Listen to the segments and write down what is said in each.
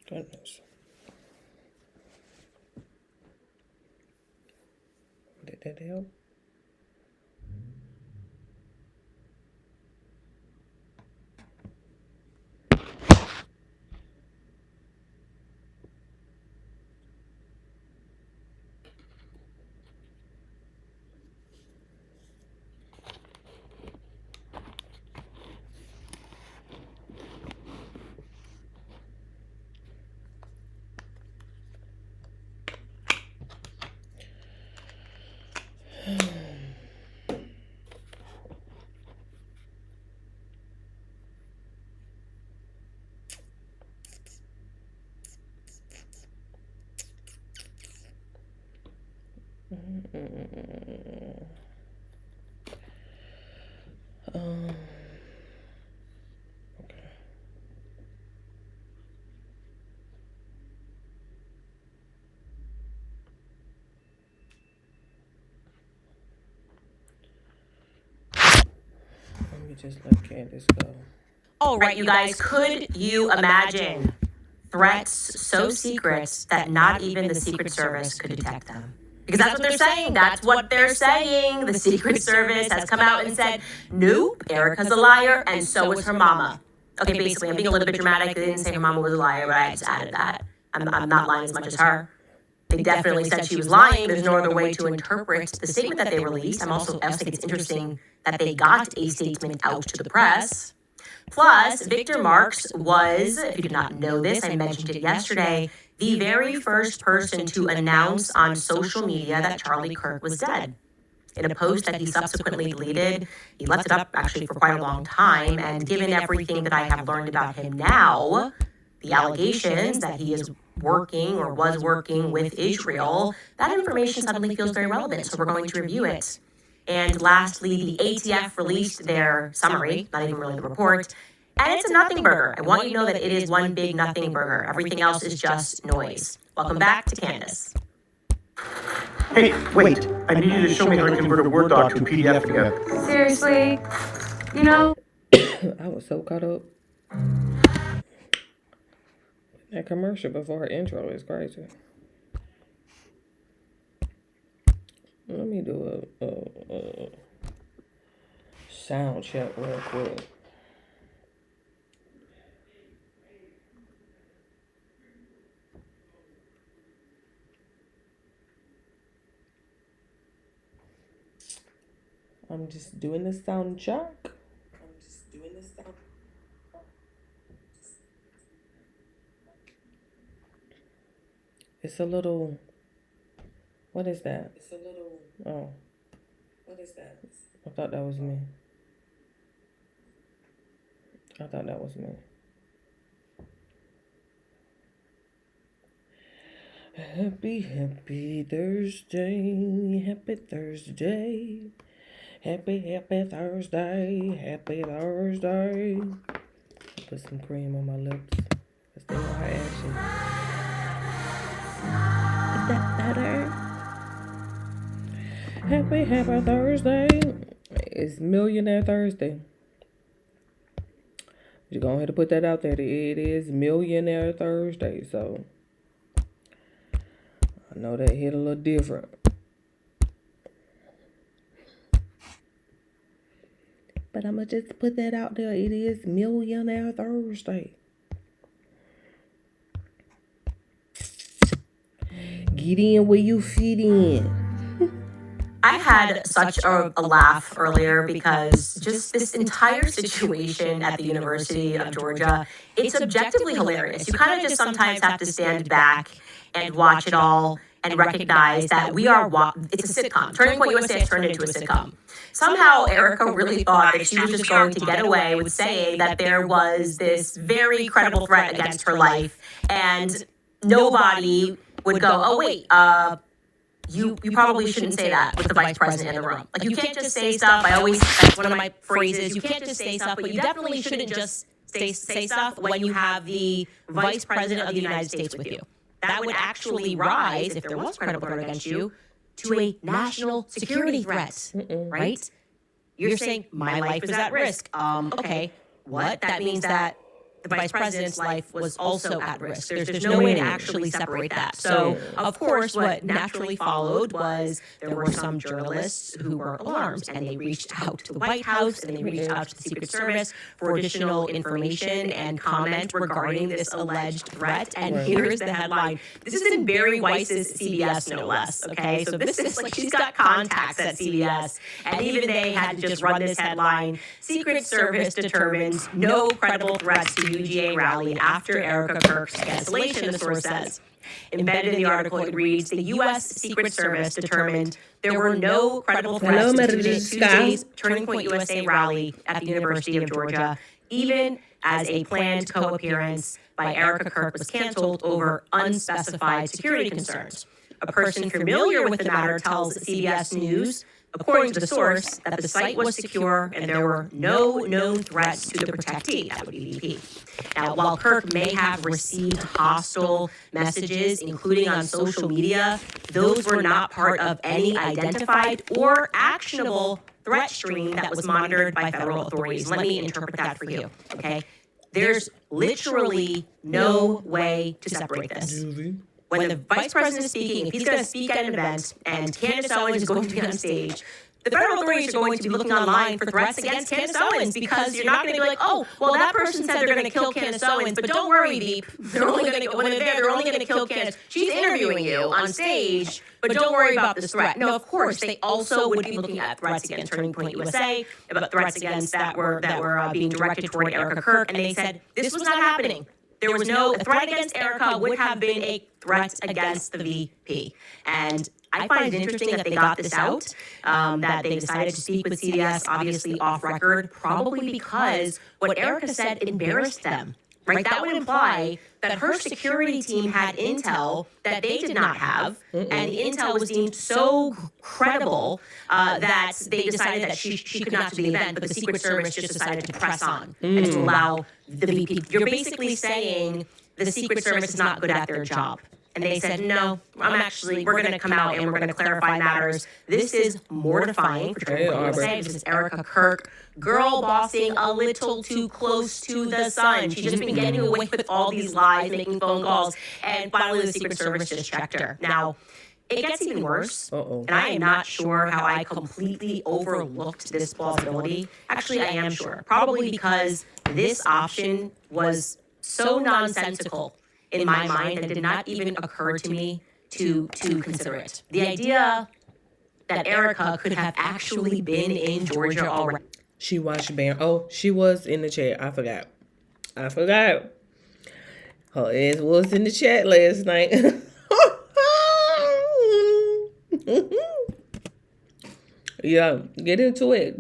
Goodness. Did that help? Um, okay. Let me just let Candace go. All right, you guys, could you imagine threats so secret that not even the Secret Service could detect them? Because that's what they're saying. That's what they're saying. The Secret Service has come out and said, nope, Erica's a liar, and so is her mama. Okay, basically, I'm being a little bit dramatic. They didn't say her mama was a liar, but I just added that. I'm not lying as much as her. They definitely said she was lying. There's no other way to interpret the statement that they released. I also think it's interesting that they got a statement out to the press. Plus, Victor Marx was, if you did not know this, I mentioned it yesterday, the very first person to announce on social media that Charlie Kirk was dead. In a post that he subsequently deleted, he left it up actually for quite a long time. And given everything that I have learned about him now, the allegations that he is working or was working with Israel, that information suddenly feels very relevant. So we're going to review it. And lastly, the ATF released their summary, not even really the report, and it's a nothing burger. I want you to know that it is one big nothing burger. Everything else is just noise. Welcome back to Candace. Hey, wait. I need you to show me how to convert a Word doc to a PDF again. Seriously? You know? I was so caught up. That commercial before her intro is crazy. Let me do a sound check real quick. I'm just doing the sound check. It's a little. What is that? Oh. What is that? I thought that was me. Happy Thursday. Happy Thursday. Happy Thursday. Happy Thursday. Put some cream on my lips. Because they know how ashy. Is that better? Happy Thursday. It's Millionaire Thursday. You're going to have to put that out there. It is Millionaire Thursday. So I know that hit a little different. But I'm going to just put that out there. It is Millionaire Thursday. Get in where you fit in. I had such a laugh earlier because just this entire situation at the University of Georgia, it's objectively hilarious. You kind of just sometimes have to stand back and watch it all and recognize that it's a sitcom. Turning Point USA has turned into a sitcom. Somehow Erica really thought that she was just going to get away with saying that there was this very credible threat against her life and nobody would go, oh wait, you probably shouldn't say that with the vice president in the room. Like, you can't just say stuff. That's one of my phrases. You can't just say stuff, but you definitely shouldn't just say stuff when you have the vice president of the United States with you. That would actually rise, if there was credible threat against you, to a national security threat, right? You're saying, my life is at risk. Okay, what? That means that the vice president's life was also at risk. There's no way to actually separate that. So, of course, what naturally followed was there were some journalists who were alarmed, and they reached out to the White House and they reached out to the Secret Service for additional information and comment regarding this alleged threat. And here's the headline. This is in Barry Weiss's CBS, no less. Okay, so this is like she's got contacts at CBS, and even they had to just run this headline: Secret Service determines no credible threats to UGA rally after Erica Kirk's cancellation, the source says. Embedded in the article, it reads, the U.S. Secret Service determined there were no credible threats to Tuesday's Turning Point USA rally at the University of Georgia, even as a planned co-appearance by Erica Kirk was canceled over unspecified security concerns. A person familiar with the matter tells CBS News, according to the source, that the site was secure and there were no known threats to the protectee, that would be VP. Now, while Kirk may have received hostile messages, including on social media, those were not part of any identified or actionable threat stream that was monitored by federal authorities. Let me interpret that for you, okay? There's literally no way to separate this. When the vice president is speaking, if he's going to speak at an event and Candace Owens is going to be on stage, the federal authorities are going to be looking online for threats against Candace Owens, because you're not going to be like, oh, well, that person said they're going to kill Candace Owens, but don't worry, Veep. They're only going to, when they're there, they're only going to kill Candace. She's interviewing you on stage, but don't worry about this threat. No, of course, they also would be looking at threats against Turning Point USA, about threats against that were being directed toward Erica Kirk, and they said this was not happening. There was no threat against Erica would have been a threat against the VP. And I find it interesting that they got this out, that they decided to speak with CBS, obviously off record, probably because what Erica said embarrassed them. Right? That would imply that her security team had intel that they did not have, and the intel was deemed so credible that they decided that she could not do the event, but the Secret Service just decided to press on and to allow the VP. You're basically saying the Secret Service is not good at their job. And they said, no, we're going to come out and we're going to clarify matters. This is mortifying for Turning Point USA. This is Erica Kirk, girl bossing a little too close to the sun. She's just been getting away with all these lies, making phone calls, and finally the Secret Service just checked her. Now, it gets even worse, and I am not sure how I completely overlooked this plausibility. Actually, I am sure. Probably because this option was so nonsensical in my mind that it did not even occur to me to consider it. The idea that Erica could have actually been in Georgia already. She watched Baron. Oh, she was in the chat. I forgot. Her ass was in the chat last night. Yeah, get into it.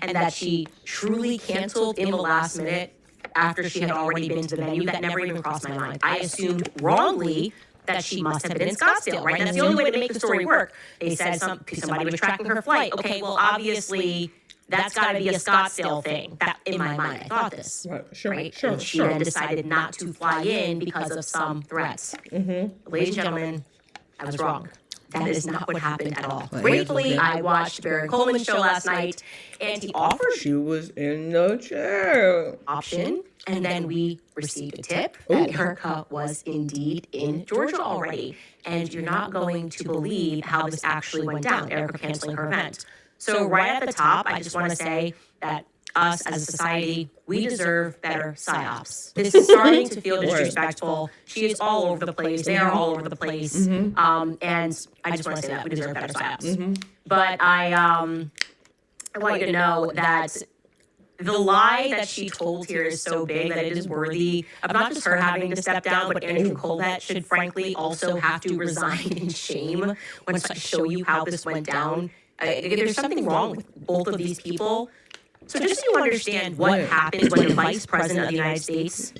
And that she truly canceled in the last minute after she had already been to the venue. That never even crossed my mind. I assumed wrongly that she must have been in Scottsdale, right? And that's the only way to make the story work. They said somebody was tracking her flight. Okay, well, obviously, that's got to be a Scottsdale thing. That, in my mind, I thought this. Right, sure. And she then decided not to fly in because of some threats. Ladies and gentlemen, I was wrong. That is not what happened at all. Gratefully, I watched Baron Coleman's show last night, and he offered She was in the chair. option, and then we received a tip that Erica was indeed in Georgia already. And you're not going to believe how this actually went down, Erica canceling her event. So right at the top, I just want to say that us as a society, we deserve better psyops. This is starting to feel disrespectful. She is all over the place. They are all over the place. And I just want to say that we deserve better psyops. But I want you to know that the lie that she told here is so big that it is worthy of not just her having to step down, but Andrew Colvett should frankly also have to resign in shame once I show you how this went down. There's something wrong with both of these people. So just so you understand what happens when the Vice President of the United States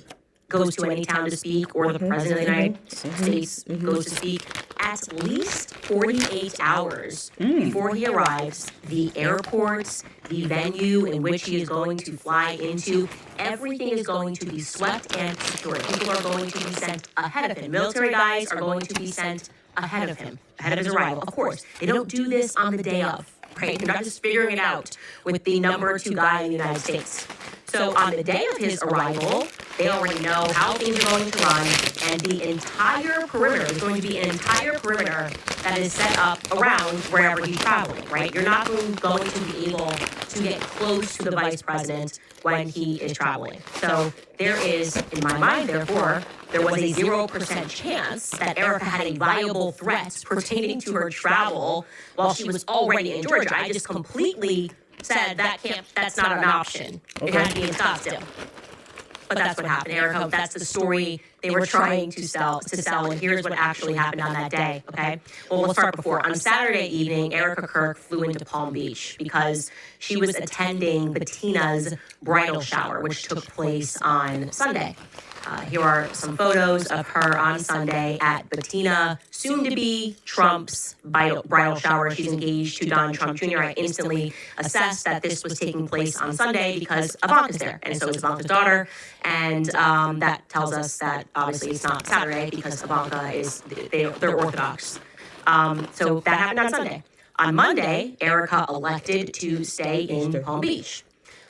goes to any town to speak, or the President of the United States goes to speak, at least 48 hours before he arrives, the airports, the venue in which he is going to fly into, everything is going to be swept and secured. People are going to be sent ahead of him. Military guys are going to be sent ahead of him, ahead of his arrival. Of course, they don't do this on the day of. right? You're not just figuring it out with the number 2 guy in the United States. So on the day of his arrival, they already know how things are going to run, and the entire perimeter is going to be an entire perimeter that is set up around wherever he's traveling, right? You're not going to be able to get close to the vice president when he is traveling. So there is, in my mind, therefore, there was a 0% chance that Erica had a viable threat pertaining to her travel while she was already in Georgia. I just completely said that's not an option. It had to be in Scottsdale. But that's what happened, Erica. That's the story they were trying to sell, and here's what actually happened on that day, okay? Well, we'll start before. On Saturday evening, Erica Kirk flew into Palm Beach because she was attending Bettina's bridal shower, which took place on Sunday. Here are some photos of her on Sunday at Bettina, soon-to-be Trump's bridal shower. She's engaged to Donald Trump Jr. I instantly assessed that this was taking place on Sunday because Ivanka's there, and so is Ivanka's daughter. And that tells us that obviously it's not Saturday because Ivanka they're Orthodox. So that happened on Sunday. On Monday, Erica elected to stay in Palm Beach.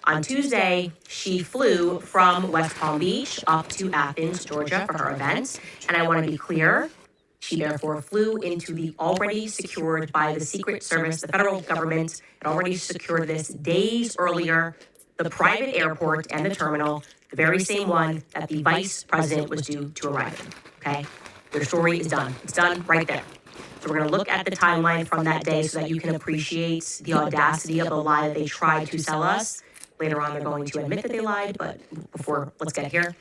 On Tuesday, she flew from West Palm Beach up to Athens, Georgia for her event. And I want to be clear, she therefore flew into the already secured by the Secret Service, the federal government had already secured this days earlier, the private airport and the terminal, the very same one that the vice president was due to arrive in, okay? Their story is done. It's done right there. So we're going to look at the timeline from that day so that you can appreciate the audacity of the lie that they tried to sell us. Later on, they're going to admit that they lied, but before, let's get here.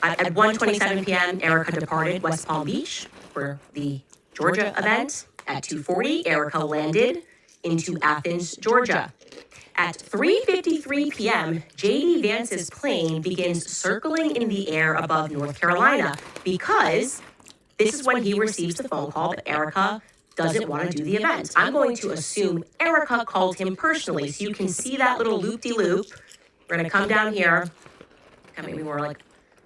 At 1:27 p.m., Erica departed West Palm Beach for the Georgia event. At 2:40, Erica landed into Athens, Georgia. At 3:53 p.m., J.D. Vance's plane begins circling in the air above North Carolina because this is when he receives the phone call that Erica doesn't want to do the event. I'm going to assume Erica called him personally, so you can see that little loop-de-loop. We're going to come down here. Maybe we're like,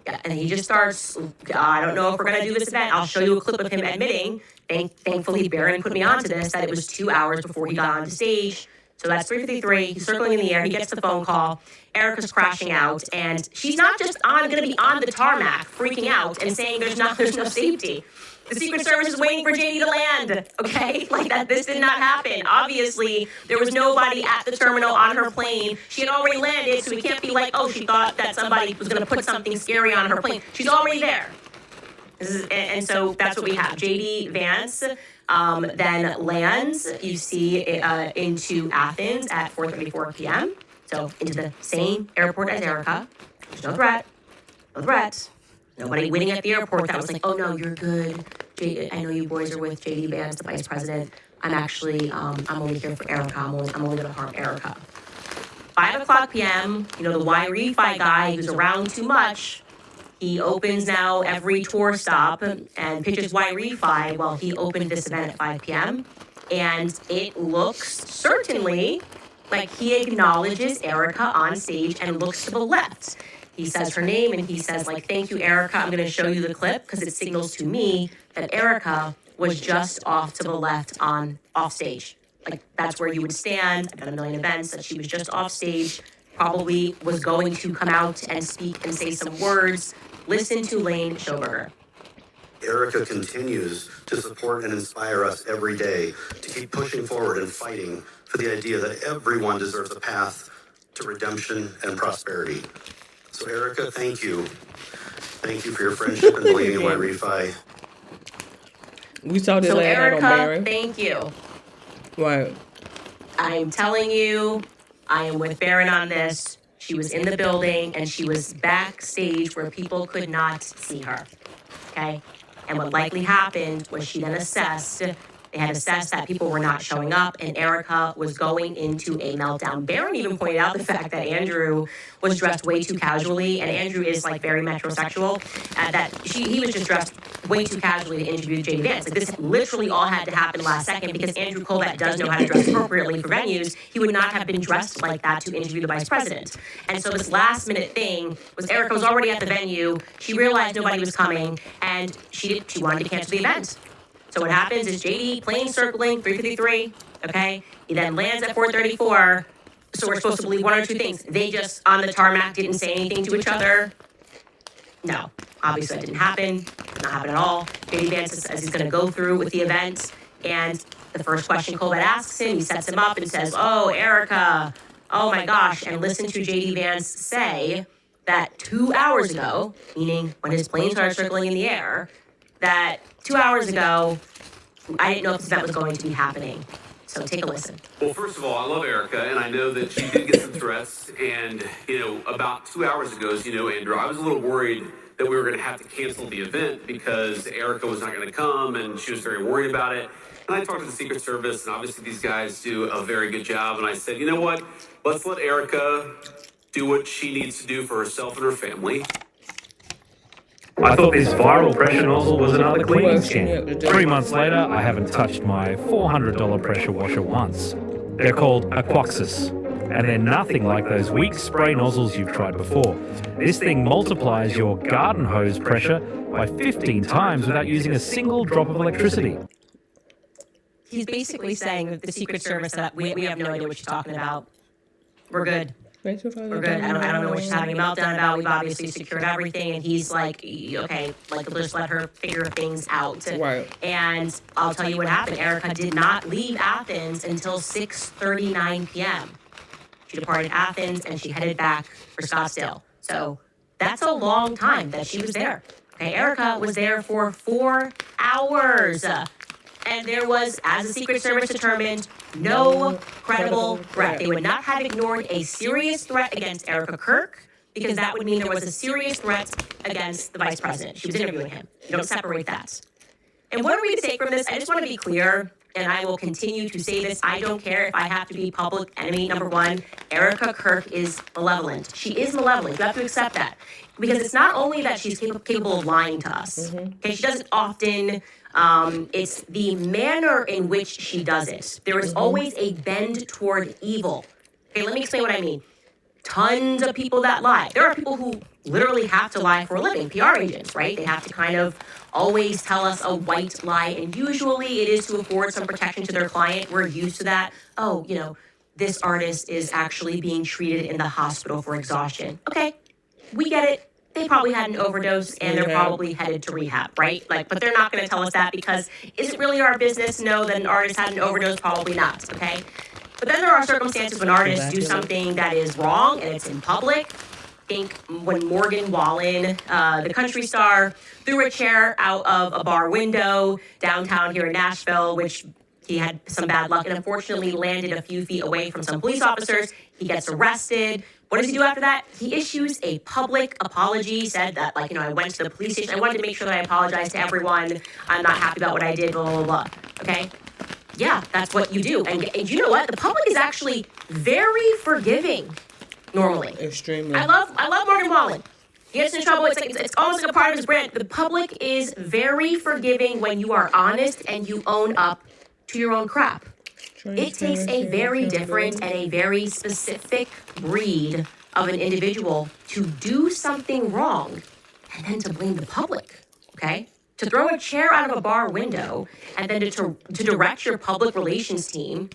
yeah, and he just starts, I don't know if we're going to do this event. I'll show you a clip of him admitting, thankfully Barron put me onto this, that it was 2 hours before he got onto stage. So that's 3:53. He's circling in the air. He gets the phone call. Erica's crashing out, and she's not just going to be on the tarmac freaking out and saying there's no safety. The Secret Service is waiting for JD to land, okay? Like that, this did not happen. Obviously, there was nobody at the terminal on her plane. She had already landed, so we can't be like, oh, she thought that somebody was going to put something scary on her plane. She's already there. And so that's what we have. JD Vance then lands, you see, into Athens at 4:34 p.m. So into the same airport as Erica. There's no threat. No threat. Nobody waiting at the airport that was like, oh, no, you're good. I know you boys are with J.D. Vance, the vice president. I'm actually, I'm only here for Erica. I'm only going to harm Erica. 5:00 p.m., the Y-Refi guy who's around too much, he opens now every tour stop and pitches Y-Refi while he opened this event at 5 p.m. And it looks certainly like he acknowledges Erica on stage and looks to the left. He says her name and he says, thank you, Erica. I'm going to show you the clip because it signals to me that Erica was just off to the left off stage. That's where you would stand. I've done a million events that she was just off stage, probably was going to come out and speak and say some words. Listen to Lane Schoberger. Erica continues to support and inspire us every day to keep pushing forward and fighting for the idea that everyone deserves a path to redemption and prosperity. So, Erica, thank you. Thank you for your friendship and believing in Y-Refi. We saw this So, last night on Erica, Barron. thank you. Right. I'm telling you, I am with Barron on this. She was in the building and she was backstage where people could not see her. Okay? And what likely happened was she then they had assessed that people were not showing up and Erica was going into a meltdown. Barron even pointed out the fact that Andrew was dressed way too casually, and Andrew is very metrosexual, that he was just dressed way too casually to interview J.D. Vance. This literally all had to happen last second because Andrew Colvett does know how to dress appropriately for venues. He would not have been dressed like that to interview the vice president. And so this last minute thing was Erica was already at the venue. She realized nobody was coming, and she wanted to cancel the event. So what happens is JD plane circling 353, okay? He then lands at 434. So we're supposed to believe one or two things. They just, on the tarmac, didn't say anything to each other. No, obviously that didn't happen. Did not happen at all. JD Vance says he's going to go through with the event. And the first question Colbert asks him, he sets him up and says, oh, Erica, oh my gosh. And listen to JD Vance say that 2 hours ago, meaning when his plane started circling in the air, that 2 hours ago, I didn't know if this event was going to be happening. So take a listen. Well, first of all, I love Erica, and I know that she did get some threats. And, about 2 hours ago, as you know, Andrew, I was a little worried that we were going to have to cancel the event because Erica was not going to come, and she was very worried about it. And I talked to the Secret Service, and obviously these guys do a very good job. And I said, you know what? Let's let Erica do what she needs to do for herself and her family. I thought this viral pressure nozzle was another cleaning scam. 3 months later, I haven't touched my $400 pressure washer once. They're called Aquoxus, and they're nothing like those weak spray nozzles you've tried before. This thing multiplies your garden hose pressure by 15 times without using a single drop of electricity. He's basically saying that the Secret Service, that we have no idea what she's talking about. We're good. We're good. I don't know what she's having a meltdown about. We've obviously secured everything. And he's like, okay, like, just let her figure things out. Right. And I'll tell you what happened. Erica did not leave Athens until 6:39 p.m. She departed Athens and she headed back for Scottsdale. So that's a long time that she was there. Okay, Erica was there for 4 hours. And there was, as the Secret Service determined, no credible threat. They would not have ignored a serious threat against Erica Kirk, because that would mean there was a serious threat against the vice president. She was interviewing him. You don't separate that. And what are we to take from this? I just want to be clear, and I will continue to say this. I don't care if I have to be public enemy number one. Erica Kirk is malevolent. She is malevolent. You have to accept that. Because it's not only that she's capable of lying to us. Okay, she does it often. It's the manner in which she does it. There is always a bend toward evil. Okay, let me explain what I mean. Tons of people that lie. There are people who literally have to lie for a living, PR agents, right? They have to kind of always tell us a white lie, and usually it is to afford some protection to their client. We're used to that. Oh, this artist is actually being treated in the hospital for exhaustion. Okay, we get it. They probably had an overdose and they're probably headed to rehab, right? But they're not going to tell us that because is it really our business to know that an artist had an overdose? Probably not, okay? But then there are circumstances when artists do something that is wrong and it's in public. Think when Morgan Wallen, the country star, threw a chair out of a bar window downtown here in Nashville, which he had some bad luck and unfortunately landed a few feet away from some police officers. He gets arrested. What does he do after that? He issues a public apology, said that, I went to the police station. I wanted to make sure that I apologized to everyone. I'm not happy about what I did, blah, blah, blah. Okay? Yeah, that's what you do. And you know what? The public is actually very forgiving normally. Extremely. I love Morgan Wallen. He gets in trouble. It's almost like a part of his brand. The public is very forgiving when you are honest and you own up to your own crap. It takes a very different and a very specific breed of an individual to do something wrong and then to blame the public, okay? To throw a chair out of a bar window and then to direct your public relations team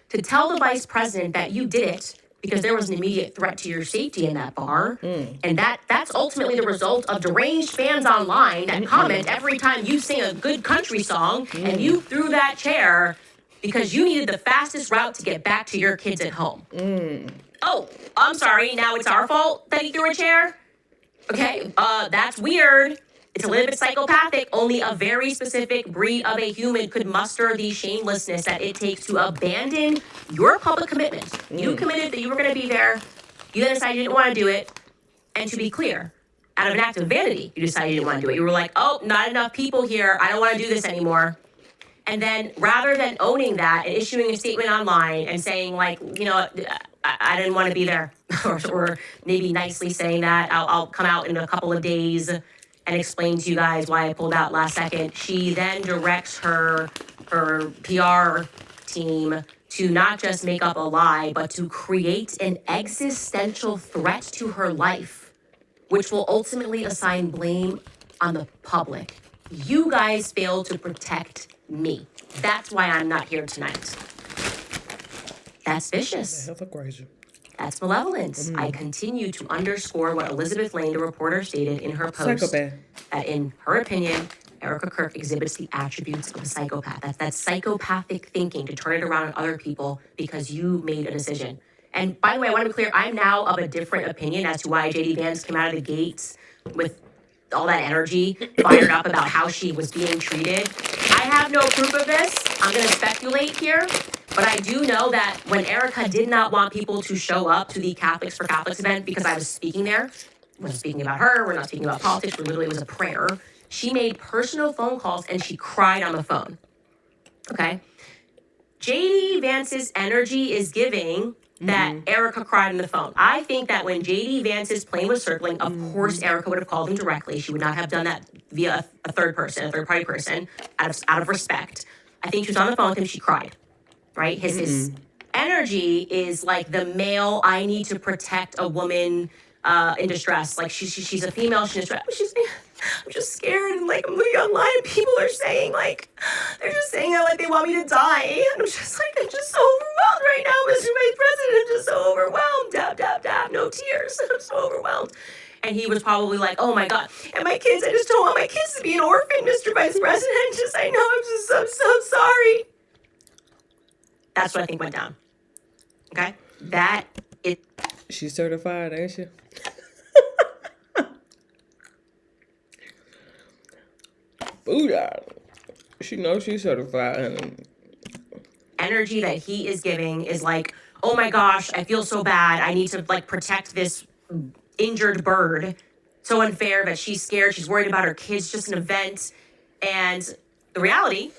to tell the vice president that you did it because there was an immediate threat to your safety in that bar. And that's ultimately the result of deranged fans online that comment every time you sing a good country song and you threw that chair because you needed the fastest route to get back to your kids at home. Oh, I'm sorry, now it's our fault that he threw a chair? Okay, that's weird. It's a little bit psychopathic. Only a very specific breed of a human could muster the shamelessness that it takes to abandon your public commitment. You committed that you were going to be there. You then decided you didn't want to do it. And to be clear, out of an act of vanity, you decided you didn't want to do it. You were like, oh, not enough people here. I don't want to do this anymore. And then rather than owning that and issuing a statement online and saying I didn't want to be there, or maybe nicely saying that, I'll come out in a couple of days and explain to you guys why I pulled out last second. She then directs her PR team to not just make up a lie, but to create an existential threat to her life, which will ultimately assign blame on the public. You guys failed to protect me. That's why I'm not here tonight. That's vicious. Hell, crazy. That's malevolence. I continue to underscore what Elizabeth Lane, the reporter, stated in her post. Psychopath. That in her opinion, Erica Kirk exhibits the attributes of a psychopath. That's psychopathic thinking to turn it around on other people because you made a decision. And by the way, I want to be clear, I'm now of a different opinion as to why JD Vance came out of the gates with all that energy, fired up about how she was being treated. I have no proof of this. I'm going to speculate here. But I do know that when Erica did not want people to show up to the Catholics for Catholics event because I was speaking there, I wasn't speaking about her, we're not speaking about politics, we literally was a prayer. She made personal phone calls and she cried on the phone. Okay? JD Vance's energy is giving that Erica cried on the phone. I think that when JD Vance's plane was circling, of course Erica would have called him directly. She would not have done that via a third party person, out of respect. I think she was on the phone with him, she cried. Right? His energy is like the male, I need to protect a woman in distress. Like she's a female, she's in distress. I'm just scared, and like I'm looking online and people are saying like, they're just saying that like they want me to die. And I'm just so overwhelmed right now, Mr. Vice President. I'm just so overwhelmed. Dab, dab, dab, no tears. I'm so overwhelmed. And he was probably like, oh my God. And my kids, I just don't want my kids to be an orphan, Mr. Vice President. I know, I'm so sorry. That's what I think went down. Okay? She's certified, ain't she? Booyah. She knows she's certified. Energy that he is giving is like, oh my gosh, I feel so bad. I need to like protect this injured bird. So unfair that she's scared. She's worried about her kids, just an event. And the reality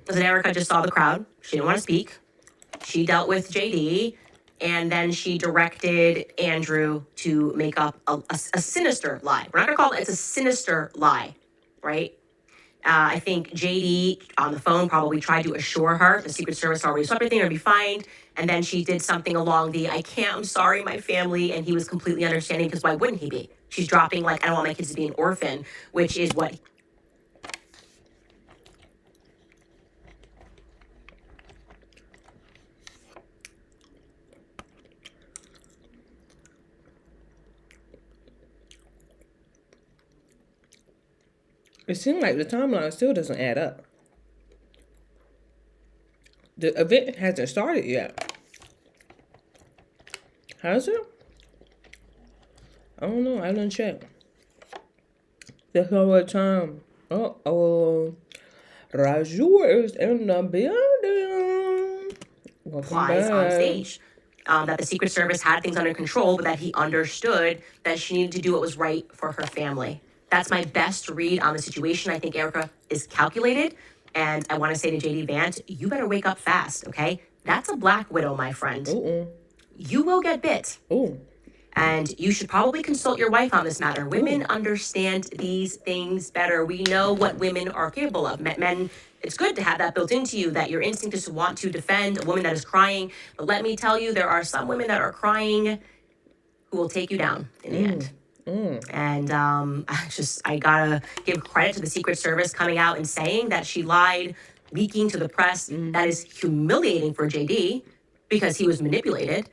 is that Erica just saw the crowd. She didn't want to speak. She dealt with JD, and then she directed Andrew to make up a sinister lie. We're not going to call it, it's a sinister lie, right? I think JD on the phone probably tried to assure her the Secret Service already saw everything, it'll be fine. And then she did something along the, I'm sorry, my family. And he was completely understanding because why wouldn't he be? She's dropping like, I don't want my kids to be an orphan, which is what It seems like the timeline still doesn't add up. The event hasn't started yet. Has it? I don't know. I didn't check. That's not what time. Raju is in the building. applies on stage. That the Secret Service had things under control, but that he understood that she needed to do what was right for her family. That's my best read on the situation. I think Erica is calculated. And I want to say to JD Vance, you better wake up fast, okay? That's a black widow, my friend. You will get bit. And you should probably consult your wife on this matter. Women understand these things better. We know what women are capable of. Men, it's good to have that built into you, that your instinct is to want to defend a woman that is crying. But let me tell you, there are some women that are crying who will take you down in the end. And I gotta give credit to the Secret Service coming out and saying that she lied, leaking to the press. That is humiliating for JD because he was manipulated.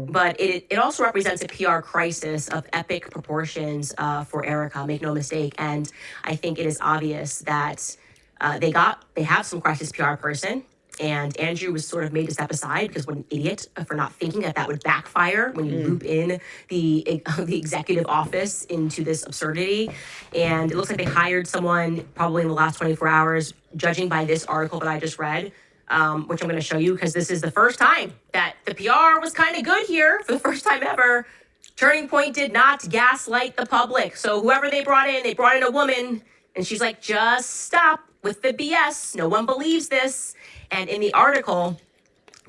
But it also represents a PR crisis of epic proportions for Erica, make no mistake. And I think it is obvious that they have some crisis PR person. And Andrew was sort of made to step aside because what an idiot for not thinking that would backfire when you loop in the executive office into this absurdity. And it looks like they hired someone probably in the last 24 hours, judging by this article that I just read, which I'm going to show you because this is the first time that the PR was kind of good here for the first time ever. Turning Point did not gaslight the public. So whoever they brought in a woman, and she's like, just stop with the BS. No one believes this. And in the article,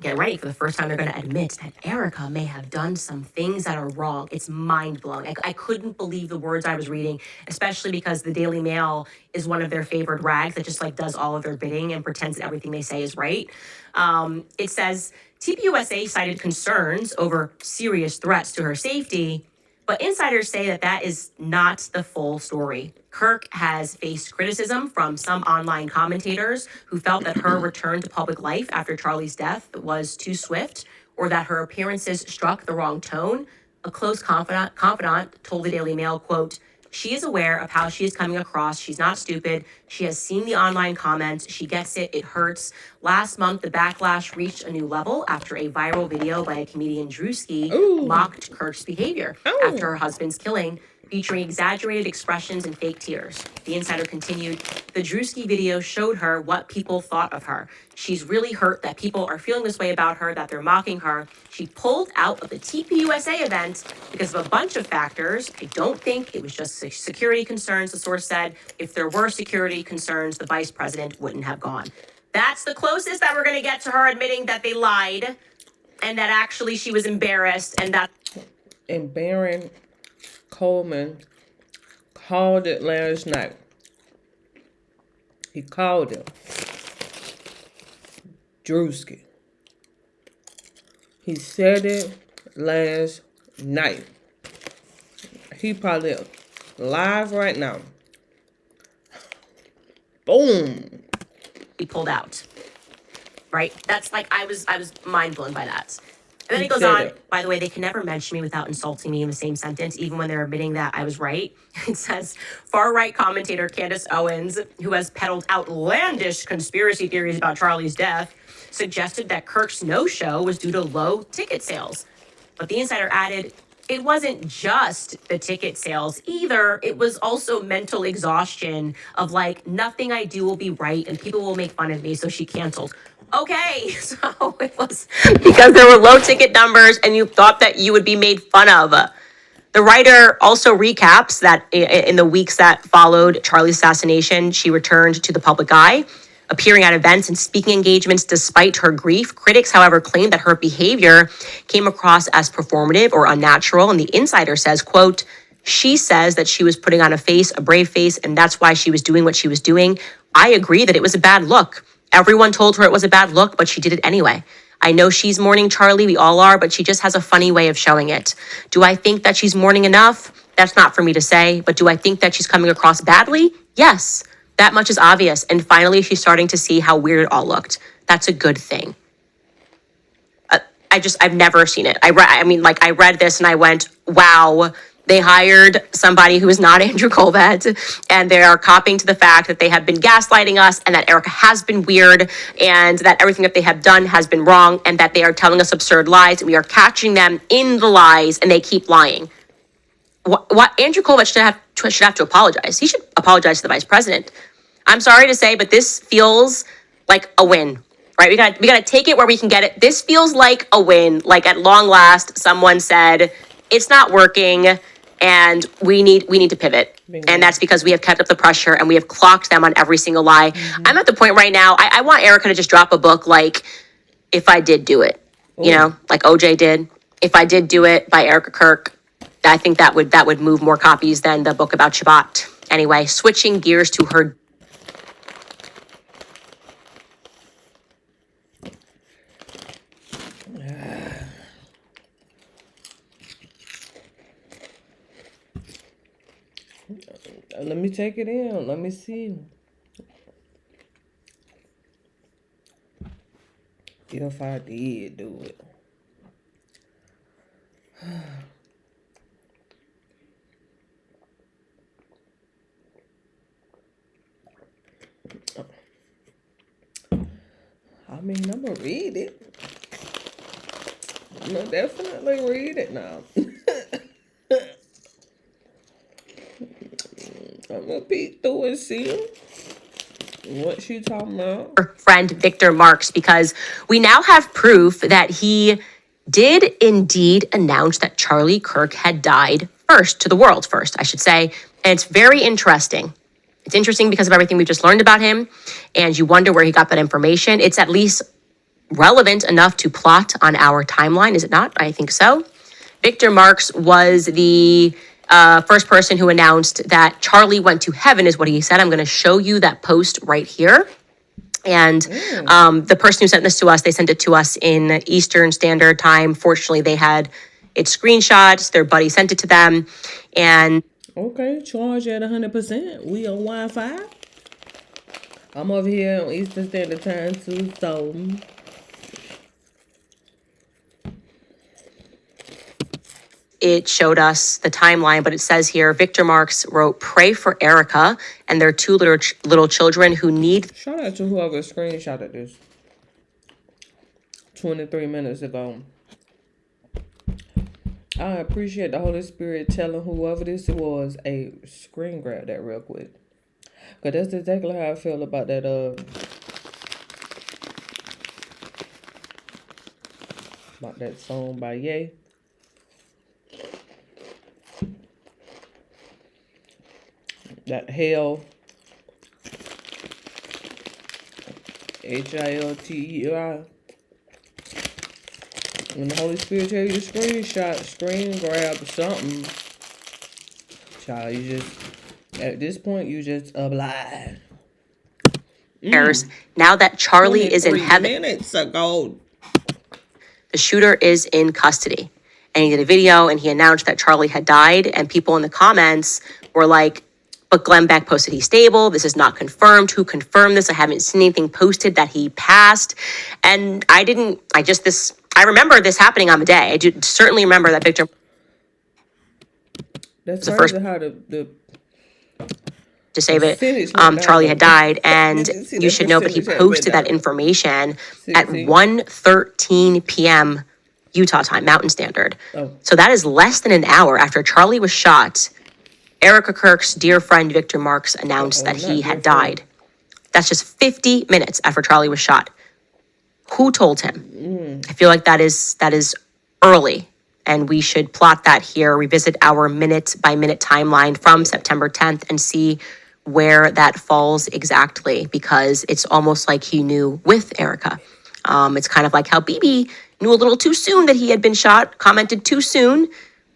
get ready, for the first time, they're going to admit that Erica may have done some things that are wrong. It's mind-blowing. I couldn't believe the words I was reading, especially because the Daily Mail is one of their favorite rags that just does all of their bidding and pretends that everything they say is right. It says, TPUSA cited concerns over serious threats to her safety But insiders say that that is not the full story. Kirk has faced criticism from some online commentators who felt that her return to public life after Charlie's death was too swift, or that her appearances struck the wrong tone. A close confidant told the Daily Mail, quote, "She is aware of how she is coming across. She's not stupid. She has seen the online comments. She gets it. It hurts." Last month, the backlash reached a new level after a viral video by a comedian, Drewski, mocked Kirk's behavior after her husband's killing, featuring exaggerated expressions and fake tears. The insider continued, "The Drewski video showed her what people thought of her. She's really hurt that people are feeling this way about her, that they're mocking her. She pulled out of the TPUSA event because of a bunch of factors. I don't think it was just security concerns," the source said. "If there were security concerns, the vice president wouldn't have gone." That's the closest that we're going to get to her admitting that they lied and that actually she was embarrassed and that... And Baron Coleman called it last night. He called it Drewski. He said it last night. He probably live right now. Boom. He pulled out. Right? That's like, I was mind blown by that. And then he goes said on, it. "By the way, they can never mention me without insulting me in the same sentence, even when they're admitting that I was right." It says, far-right commentator Candace Owens, who has peddled outlandish conspiracy theories about Charlie's death, suggested that Kirk's no-show was due to low ticket sales. But the insider added, it wasn't just the ticket sales either. It was also mental exhaustion of like, nothing I do will be right and people will make fun of me, so she canceled. Okay, so it was because there were low ticket numbers and you thought that you would be made fun of. The writer also recaps that in the weeks that followed Charlie's assassination, she returned to the public eye, appearing at events and speaking engagements despite her grief. Critics, however, claimed that her behavior came across as performative or unnatural. And the insider says, quote, "She says that she was putting on a face, a brave face, and that's why she was doing what she was doing. I agree that it was a bad look. Everyone told her it was a bad look, but she did it anyway. I know she's mourning Charlie, we all are, but she just has a funny way of showing it. Do I think that she's mourning enough? That's not for me to say, but do I think that she's coming across badly? Yes, that much is obvious. And finally, she's starting to see how weird it all looked. That's a good thing." I've never seen it. I read this and I went, wow. They hired somebody who is not Andrew Colbert, and they are copying to the fact that they have been gaslighting us and that Erica has been weird and that everything that they have done has been wrong and that they are telling us absurd lies and we are catching them in the lies and they keep lying. What Andrew Colbert should have to apologize. He should apologize to the vice president. I'm sorry to say, but this feels like a win, right? We gotta take it where we can get it. This feels like a win. Like at long last, someone said, it's not working. And we need to pivot. Bingo. And that's because we have kept up the pressure and we have clocked them on every single lie. Mm-hmm. I'm at the point right now, I want Erica to just drop a book like, If I Did Do It, you know, like OJ did. If I Did Do It by Erica Kirk. I think that would move more copies than the book about Shabbat. Anyway, switching gears to her. Let me take it in. Let me see. If I did do it. I mean, I'm going to read it. I'm going to definitely read it now. I'm going to peek through and see what she talking about. Her friend Victor Marks, because we now have proof that he did indeed announce that Charlie Kirk had died to the world first, I should say. And it's very interesting. It's interesting because of everything we've just learned about him, and you wonder where he got that information. It's at least relevant enough to plot on our timeline, is it not? I think so. Victor Marks was the first person who announced that Charlie went to heaven, is what he said. I'm going to show you that post right here. And the person who sent this to us, they sent it to us in Eastern Standard Time. Fortunately, they had It's screenshots. Their buddy sent it to them. And Okay, charge at 100%. We on Wi-Fi. I'm over here on Eastern Standard Time too, so it showed us the timeline, but it says here, Victor Marks wrote, "Pray for Erica and their two little children who need..." shout out to whoever screenshotted this 23 minutes ago. I appreciate the Holy Spirit telling whoever this was, a screen grab that real quick. Cause that's exactly how I feel about that song by Ye. That Hell, HILTEI. When the Holy Spirit tell you to screenshot, screen grab something, child, you just, at this point, you just oblige. Now that Charlie is in 23 heaven, minutes ago. the shooter is in custody. And he did a video and he announced that Charlie had died. And people in the comments were like, but Glenn Beck posted he's stable. This is not confirmed. Who confirmed this? I haven't seen anything posted that he passed. And I remember this happening on the day. I do certainly remember that Victor. That's the crazy first- how to save it, percentage went Charlie down. had died, and Didn't see you that should know that he percentage had went posted that down. information at 16. 1:13 p.m. Utah time, Mountain Standard. Oh. So that is less than an hour after Charlie was shot. Erica Kirk's dear friend Victor Marks announced that he not had dear friend. died. That's just 50 minutes after Charlie was shot. Who told him? I feel like that is early, and we should plot that here, revisit our minute-by-minute timeline from September 10th and see where that falls exactly, because it's almost like he knew with Erica. It's kind of like how Bibi knew a little too soon that he had been shot, commented too soon,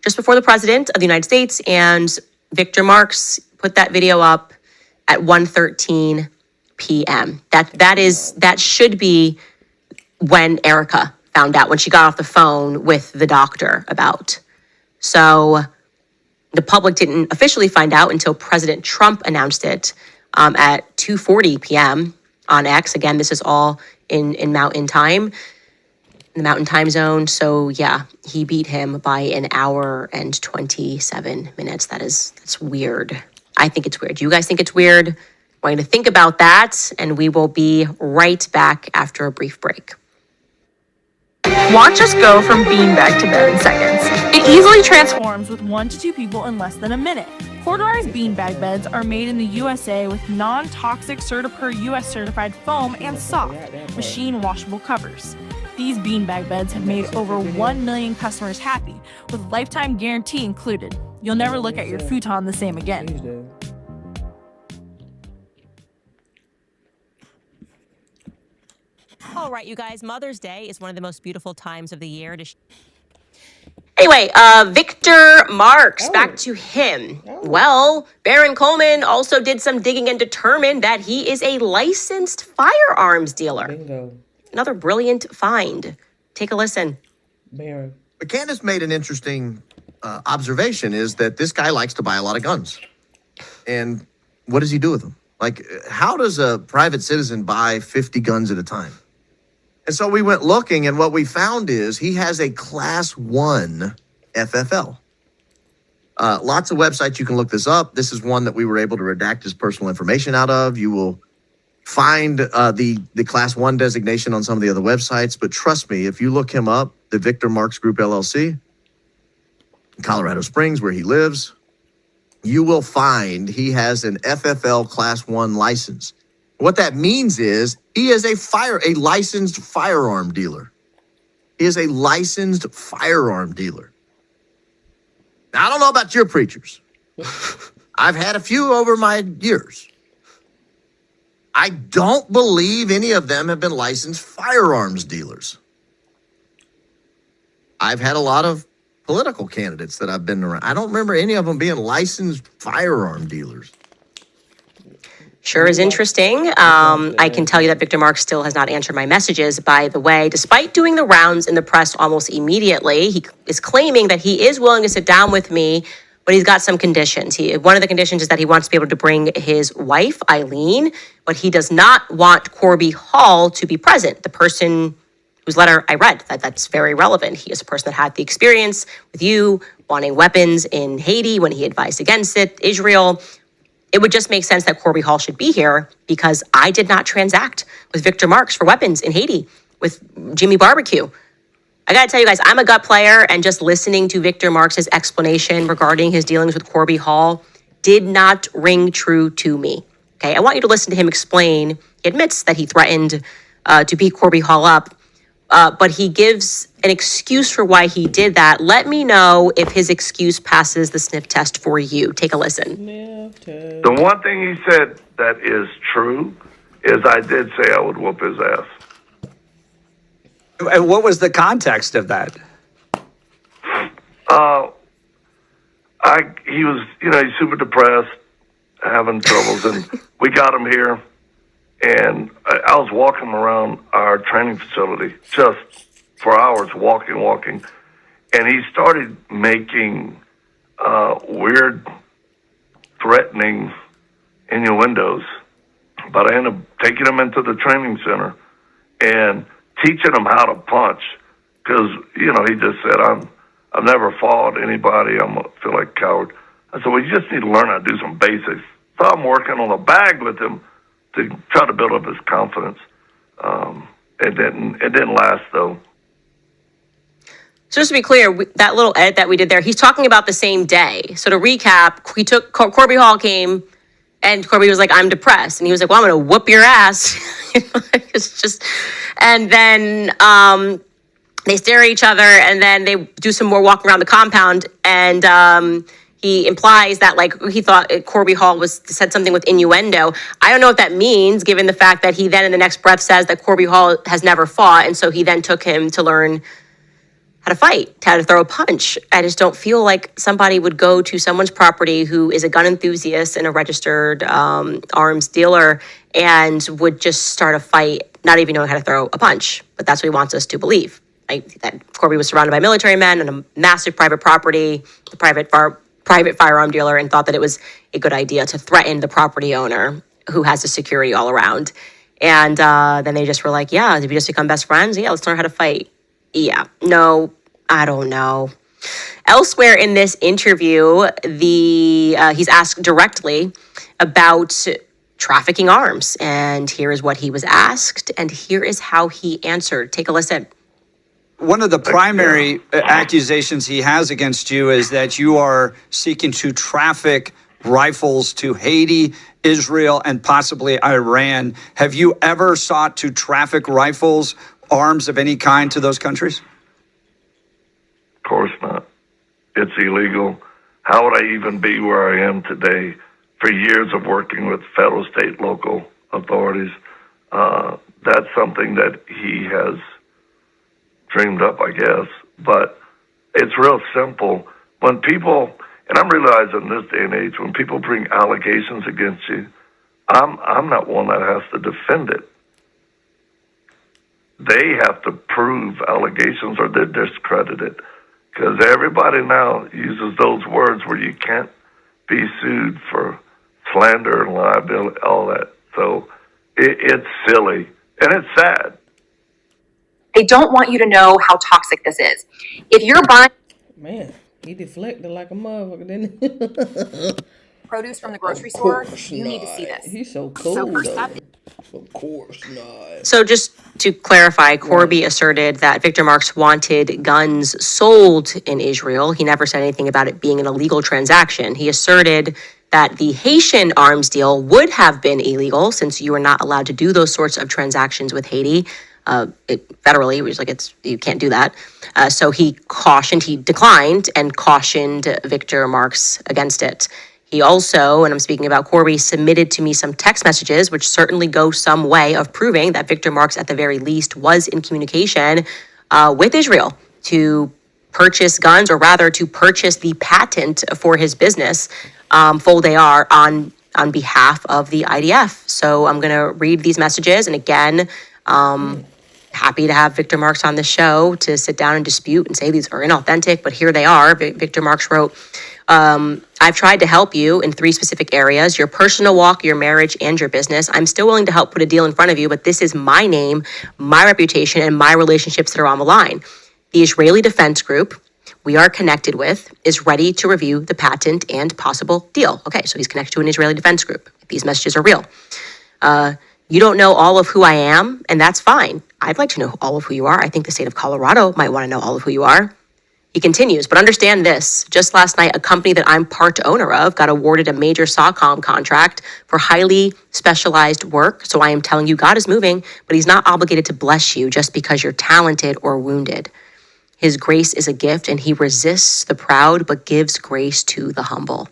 just before the president of the United States, and Victor Marks put that video up at 1:13 p.m. That should be when Erica found out, when she got off the phone with the doctor about. So the public didn't officially find out until President Trump announced it at 2:40 p.m. on X. Again, this is all in Mountain Time, in the Mountain Time Zone. So yeah, he beat him by an hour and 27 minutes. That's weird. I think it's weird. You guys think it's weird? I want you to think about that, and we will be right back after a brief break. Watch us go from beanbag to bed in seconds. It easily transforms with 1 to 2 people in less than a minute. Corduroy's beanbag beds are made in the USA with non-toxic Certipur US certified foam and soft, machine washable covers. These beanbag beds have made over 1 million customers happy, with lifetime guarantee included. You'll never look at your futon the same again. Please do. All right, you guys, Mother's Day is one of the most beautiful times of the year to Anyway, Victor Marks, back to him. Well, Baron Coleman also did some digging and determined that he is a licensed firearms dealer. Bingo. Another brilliant find. Take a listen. Baron. But Candace made an interesting observation, is that this guy likes to buy a lot of guns. And what does he do with them? Like, how does a private citizen buy 50 guns at a time? And so we went looking, and what we found is he has a Class 1 FFL. Lots of websites you can look this up. This is one that we were able to redact his personal information out of. You will find the Class 1 designation on some of the other websites. But trust me, if you look him up, the Victor Marks Group LLC, in Colorado Springs, where he lives, you will find he has an FFL Class 1 license. What that means is he is a licensed firearm dealer. He is a licensed firearm dealer. Now, I don't know about your preachers. I've had a few over my years. I don't believe any of them have been licensed firearms dealers. I've had a lot of political candidates that I've been around. I don't remember any of them being licensed firearm dealers. Sure is interesting. I can tell you that Victor Marx still has not answered my messages, by the way. Despite doing the rounds in the press almost immediately, he is claiming that he is willing to sit down with me, but he's got some conditions. One of the conditions is that he wants to be able to bring his wife, Eileen, but he does not want Corby Hall to be present, the person whose letter I read. That's very relevant. He is a person that had the experience with you wanting weapons in Haiti when he advised against it, Israel. It would just make sense that Corby Hall should be here because I did not transact with Victor Marx for weapons in Haiti with Jimmy Barbecue. I gotta tell you guys, I'm a gut player, and just listening to Victor Marx's explanation regarding his dealings with Corby Hall did not ring true to me. Okay, I want you to listen to him explain. He admits that he threatened to beat Corby Hall up, but he gives an excuse for why he did that. Let me know if his excuse passes the sniff test for you. Take a listen. The one thing he said that is true is I did say I would whoop his ass. And what was the context of that? He was, he's super depressed, having troubles, and we got him here. And I was walking around our training facility just for hours, walking. And he started making weird, threatening innuendos. But I ended up taking him into the training center and teaching him how to punch. Because, he just said, I've never fought anybody. I feel like a coward. I said, well, you just need to learn how to do some basics. So I'm working on a bag with him to try to build up his confidence. It didn't last, though. So just to be clear, that little edit that we did there, he's talking about the same day. So to recap, Corby Hall came, and Corby was like, I'm depressed. And he was like, well, I'm going to whoop your ass. It's just, and then they stare at each other, and then they do some more walking around the compound, and he implies that he thought Corby Hall said something with innuendo. I don't know what that means, given the fact that he then in the next breath says that Corby Hall has never fought, and so he then took him to learn how to fight, how to throw a punch. I just don't feel like somebody would go to someone's property who is a gun enthusiast and a registered arms dealer and would just start a fight, not even knowing how to throw a punch. But that's what he wants us to believe. That Corby was surrounded by military men and a massive private property, the private firearm dealer, and thought that it was a good idea to threaten the property owner who has the security all around. And then they just were like, yeah, did we just become best friends? Yeah, let's learn how to fight. Yeah, no, I don't know. Elsewhere in this interview, he's asked directly about trafficking arms. And here is what he was asked, and here is how he answered. Take a listen. One of the primary accusations he has against you is that you are seeking to traffic rifles to Haiti, Israel, and possibly Iran. Have you ever sought to traffic rifles, arms of any kind to those countries? Of course not. It's illegal. How would I even be where I am today? For years of working with federal, state, local authorities, that's something that he has dreamed up, I guess. But it's real simple. When people, and I'm realizing this day and age, when people bring allegations against you, I'm not one that has to defend it. They have to prove allegations or they're discredited. Because everybody now uses those words where you can't be sued for slander and liability, all that. So it's silly and it's sad. I don't want you to know how toxic this is. If you're buying... Man, he deflected like a motherfucker, didn't he? produce from the grocery store, you need to see this. He's so cool, So first up, of course not. So just to clarify, Corby asserted that Victor Marx wanted guns sold in Israel. He never said anything about it being an illegal transaction. He asserted that the Haitian arms deal would have been illegal since you are not allowed to do those sorts of transactions with Haiti. Federally, it was like you can't do that. So he declined and cautioned Victor Marx against it. He also, and I'm speaking about Corby, submitted to me some text messages, which certainly go some way of proving that Victor Marx, at the very least, was in communication with Israel to purchase guns, or rather to purchase the patent for his business, Fold AR, on on behalf of the IDF. So I'm going to read these messages. And again, happy to have Victor Marx on the show to sit down and dispute and say these are inauthentic, but here they are. Victor Marx wrote, I've tried to help you in 3 specific areas: your personal walk, your marriage, and your business. I'm still willing to help put a deal in front of you, but this is my name, my reputation, and my relationships that are on the line. The Israeli Defense Group we are connected with is ready to review the patent and possible deal. Okay, so he's connected to an Israeli Defense Group. These messages are real. You don't know all of who I am, and that's fine. I'd like to know all of who you are. I think the state of Colorado might want to know all of who you are. He continues, but understand this. Just last night, a company that I'm part owner of got awarded a major SOCOM contract for highly specialized work. So I am telling you, God is moving, but he's not obligated to bless you just because you're talented or wounded. His grace is a gift, and he resists the proud, but gives grace to the humble.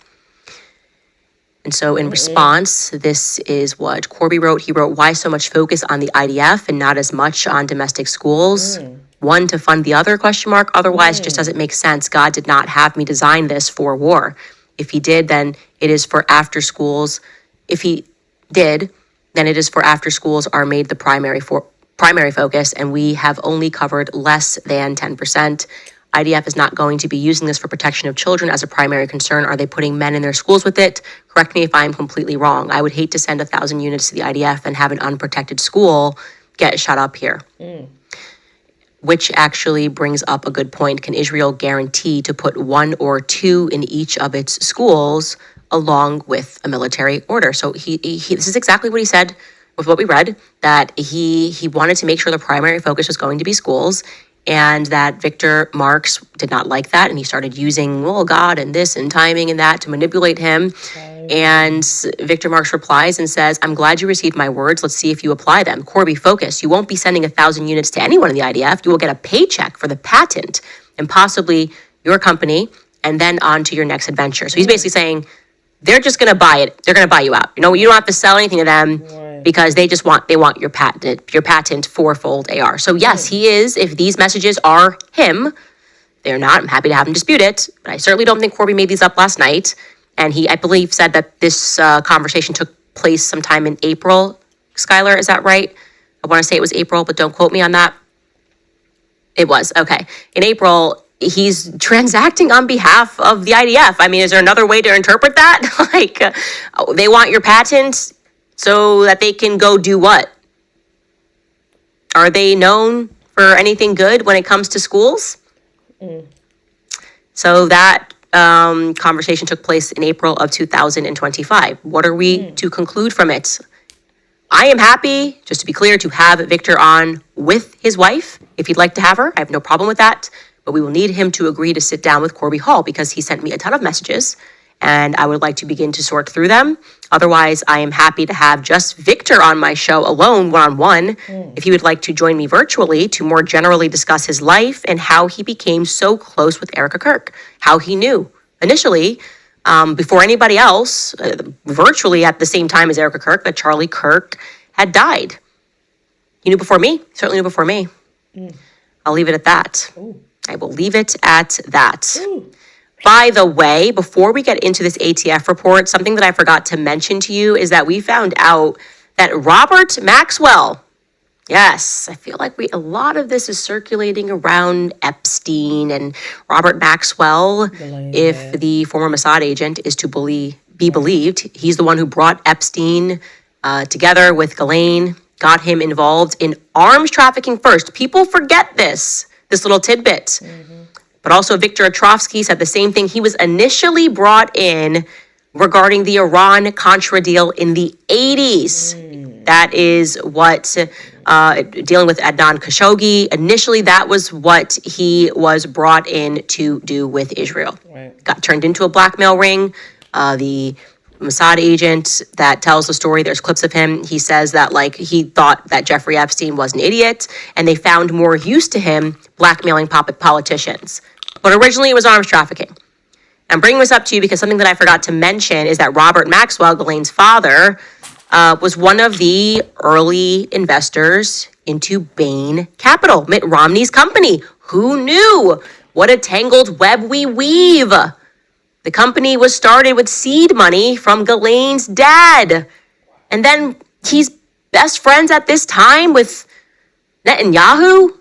And so in response, this is what Corby wrote. He wrote, why so much focus on the IDF and not as much on domestic schools? One to fund the other, ? Otherwise, it just doesn't make sense. God did not have me design this for war. If he did, then it is for after schools. If he did, then it is for after schools are made the primary focus, and we have only covered less than 10%. IDF is not going to be using this for protection of children as a primary concern. Are they putting men in their schools with it? Correct me if I'm completely wrong. I would hate to send 1,000 units to the IDF and have an unprotected school get shut up here. Which actually brings up a good point. Can Israel guarantee to put 1 or 2 in each of its schools along with a military order? So he this is exactly what he said with what we read, that he wanted to make sure the primary focus was going to be schools, and that Victor Marx did not like that, and he started using, God and this and timing and that to manipulate him. And Victor Marx replies and says, I'm glad you received my words. Let's see if you apply them. Corby, focus. You won't be sending 1,000 units to anyone in the IDF. You will get a paycheck for the patent and possibly your company, and then on to your next adventure. So he's basically saying, they're just going to buy it. They're going to buy you out. You don't have to sell anything to them. Because they want your patent fourfold AR. So yes, he is. If these messages are him, they're not. I'm happy to have him dispute it. But I certainly don't think Corby made these up last night. And he, I believe, said that this conversation took place sometime in April. Skylar, is that right? I want to say it was April, but don't quote me on that. It was. Okay. In April, he's transacting on behalf of the IDF. I mean, is there another way to interpret that? They want your patent so that they can go do what? Are they known for anything good when it comes to schools? So that conversation took place in April of 2025. What are we to conclude from it? I am happy, just to be clear, to have Victor on with his wife. If you'd like to have her, I have no problem with that. But we will need him to agree to sit down with Corby Hall, because he sent me a ton of messages and I would like to begin to sort through them. Otherwise, I am happy to have just Victor on my show alone, one-on-one, if he would like to join me virtually to more generally discuss his life and how he became so close with Erica Kirk, how he knew initially, before anybody else, virtually at the same time as Erica Kirk, that Charlie Kirk had died. He knew before me, certainly knew before me. I'll leave it at that. I will leave it at that. By the way, before we get into this ATF report, something that I forgot to mention to you is that we found out that Robert Maxwell, yes, I feel like a lot of this is circulating around Epstein and Robert Maxwell. If the former Mossad agent is to be believed, he's the one who brought Epstein together with Ghislaine, got him involved in arms trafficking first. People forget this little tidbit. But also Victor Ostrovsky said the same thing. He was initially brought in regarding the Iran-Contra deal in the 80s. That is what, dealing with Adnan Khashoggi, initially that was what he was brought in to do with Israel. Got turned into a blackmail ring. The Mossad agent that tells the story, there's clips of him, he says that he thought that Jeffrey Epstein was an idiot, and they found more use to him blackmailing politicians. But originally it was arms trafficking. I'm bringing this up to you because something that I forgot to mention is that Robert Maxwell, Ghislaine's father, was one of the early investors into Bain Capital, Mitt Romney's company. Who knew? What a tangled web we weave. The company was started with seed money from Ghislaine's dad. And then he's best friends at this time with Netanyahu,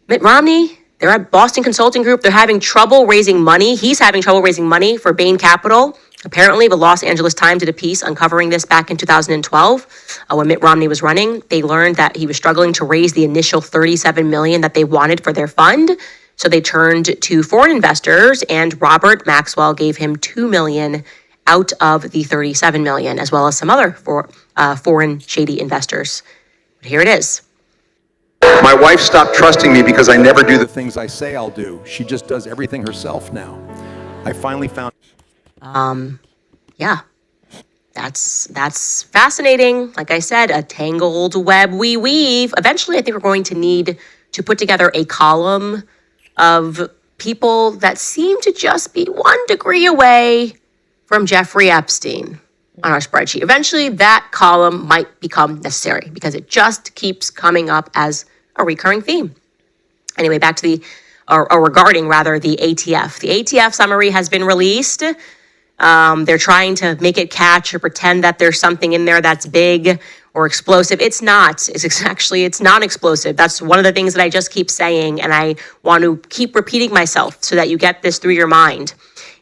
Mitt Romney. They're at Boston Consulting Group. They're having trouble raising money. He's having trouble raising money for Bain Capital. Apparently, the Los Angeles Times did a piece uncovering this back in 2012 when Mitt Romney was running. They learned that he was struggling to raise the initial $37 million that they wanted for their fund. So they turned to foreign investors, and Robert Maxwell gave him $2 million out of the $37 million, as well as some other foreign shady investors. But here it is. My wife stopped trusting me because I never do the things I say I'll do. She just does everything herself now. I finally found... Yeah, that's fascinating. Like I said, a tangled web we weave. Eventually, I think we're going to need to put together a column of people that seem to just be 1 degree away from Jeffrey Epstein on our spreadsheet. Eventually, that column might become necessary because it just keeps coming up as a recurring theme. Anyway, back to regarding the ATF. The ATF summary has been released. They're trying to make it catch or pretend that there's something in there that's big or explosive. It's not. It's non-explosive. That's one of the things that I just keep saying, and I want to keep repeating myself so that you get this through your mind.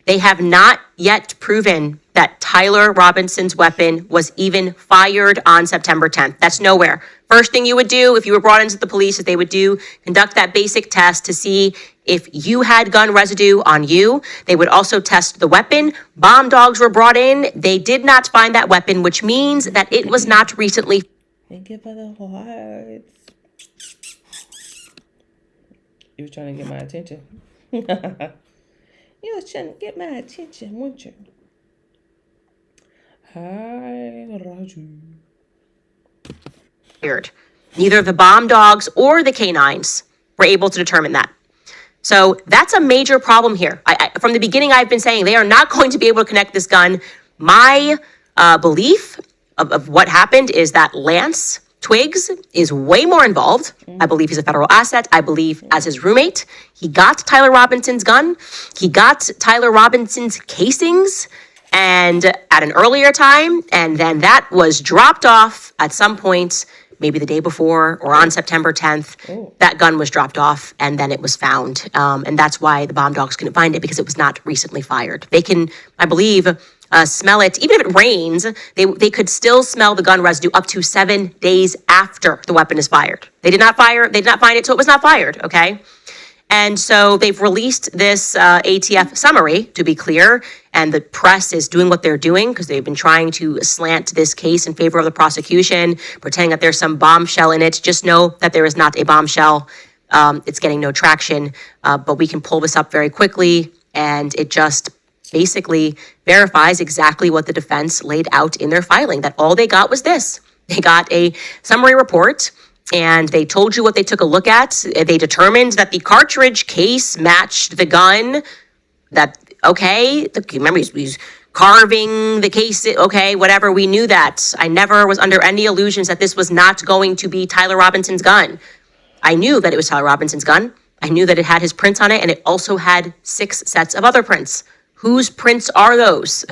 They have not yet proven that Tyler Robinson's weapon was even fired on September 10th. That's nowhere. First thing you would do if you were brought into the police is they would conduct that basic test to see if you had gun residue on you. They would also test the weapon. Bomb dogs were brought in. They did not find that weapon, which means that it was not recently. Thank you for the hearts. You was trying to get my attention. You was trying to get my attention, weren't you? Hi, Raju. Neither the bomb dogs or the canines were able to determine that. So that's a major problem here. From the beginning, I've been saying they are not going to be able to connect this gun. My belief of what happened is that Lance Twiggs is way more involved. I believe he's a federal asset. I believe as his roommate, he got Tyler Robinson's gun. He got Tyler Robinson's casings and at an earlier time. And then that was dropped off at some point, maybe the day before or on September 10th, that gun was dropped off and then it was found. And that's why the bomb dogs couldn't find it, because it was not recently fired. They can, I believe, smell it. Even if it rains, they could still smell the gun residue up to 7 days after the weapon is fired. They did not find it, so it was not fired, okay? And so they've released this ATF summary, to be clear, and the press is doing what they're doing because they've been trying to slant this case in favor of the prosecution, pretending that there's some bombshell in it. Just know that there is not a bombshell. It's getting no traction, but we can pull this up very quickly, and it just basically verifies exactly what the defense laid out in their filing, that all they got was this. They got a summary report, and they told you what they took a look at. They determined that the cartridge case matched the gun. That, okay, remember he's carving the case, okay, whatever, we knew that. I never was under any illusions that this was not going to be Tyler Robinson's gun. I knew that it was Tyler Robinson's gun. I knew that it had his prints on it, and it also had 6 sets of other prints. Whose prints are those?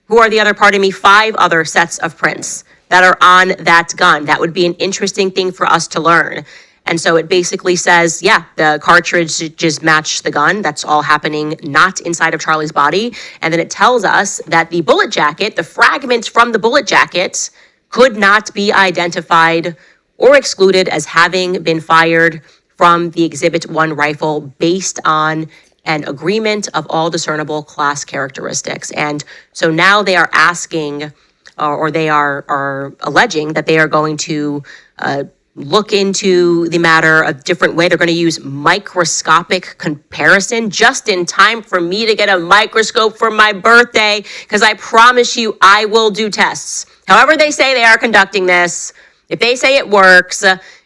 Who are the other, 5 other sets of prints that are on that gun? That would be an interesting thing for us to learn. And so it basically says, yeah, the cartridge just matched the gun. That's all happening not inside of Charlie's body. And then it tells us that the bullet jacket, the fragments from the bullet jacket, could not be identified or excluded as having been fired from the Exhibit 1 rifle based on an agreement of all discernible class characteristics. And so now they are asking, or they are alleging that they are going to look into the matter a different way. They're going to use microscopic comparison just in time for me to get a microscope for my birthday, because I promise you I will do tests. However they say they are conducting this, if they say it works,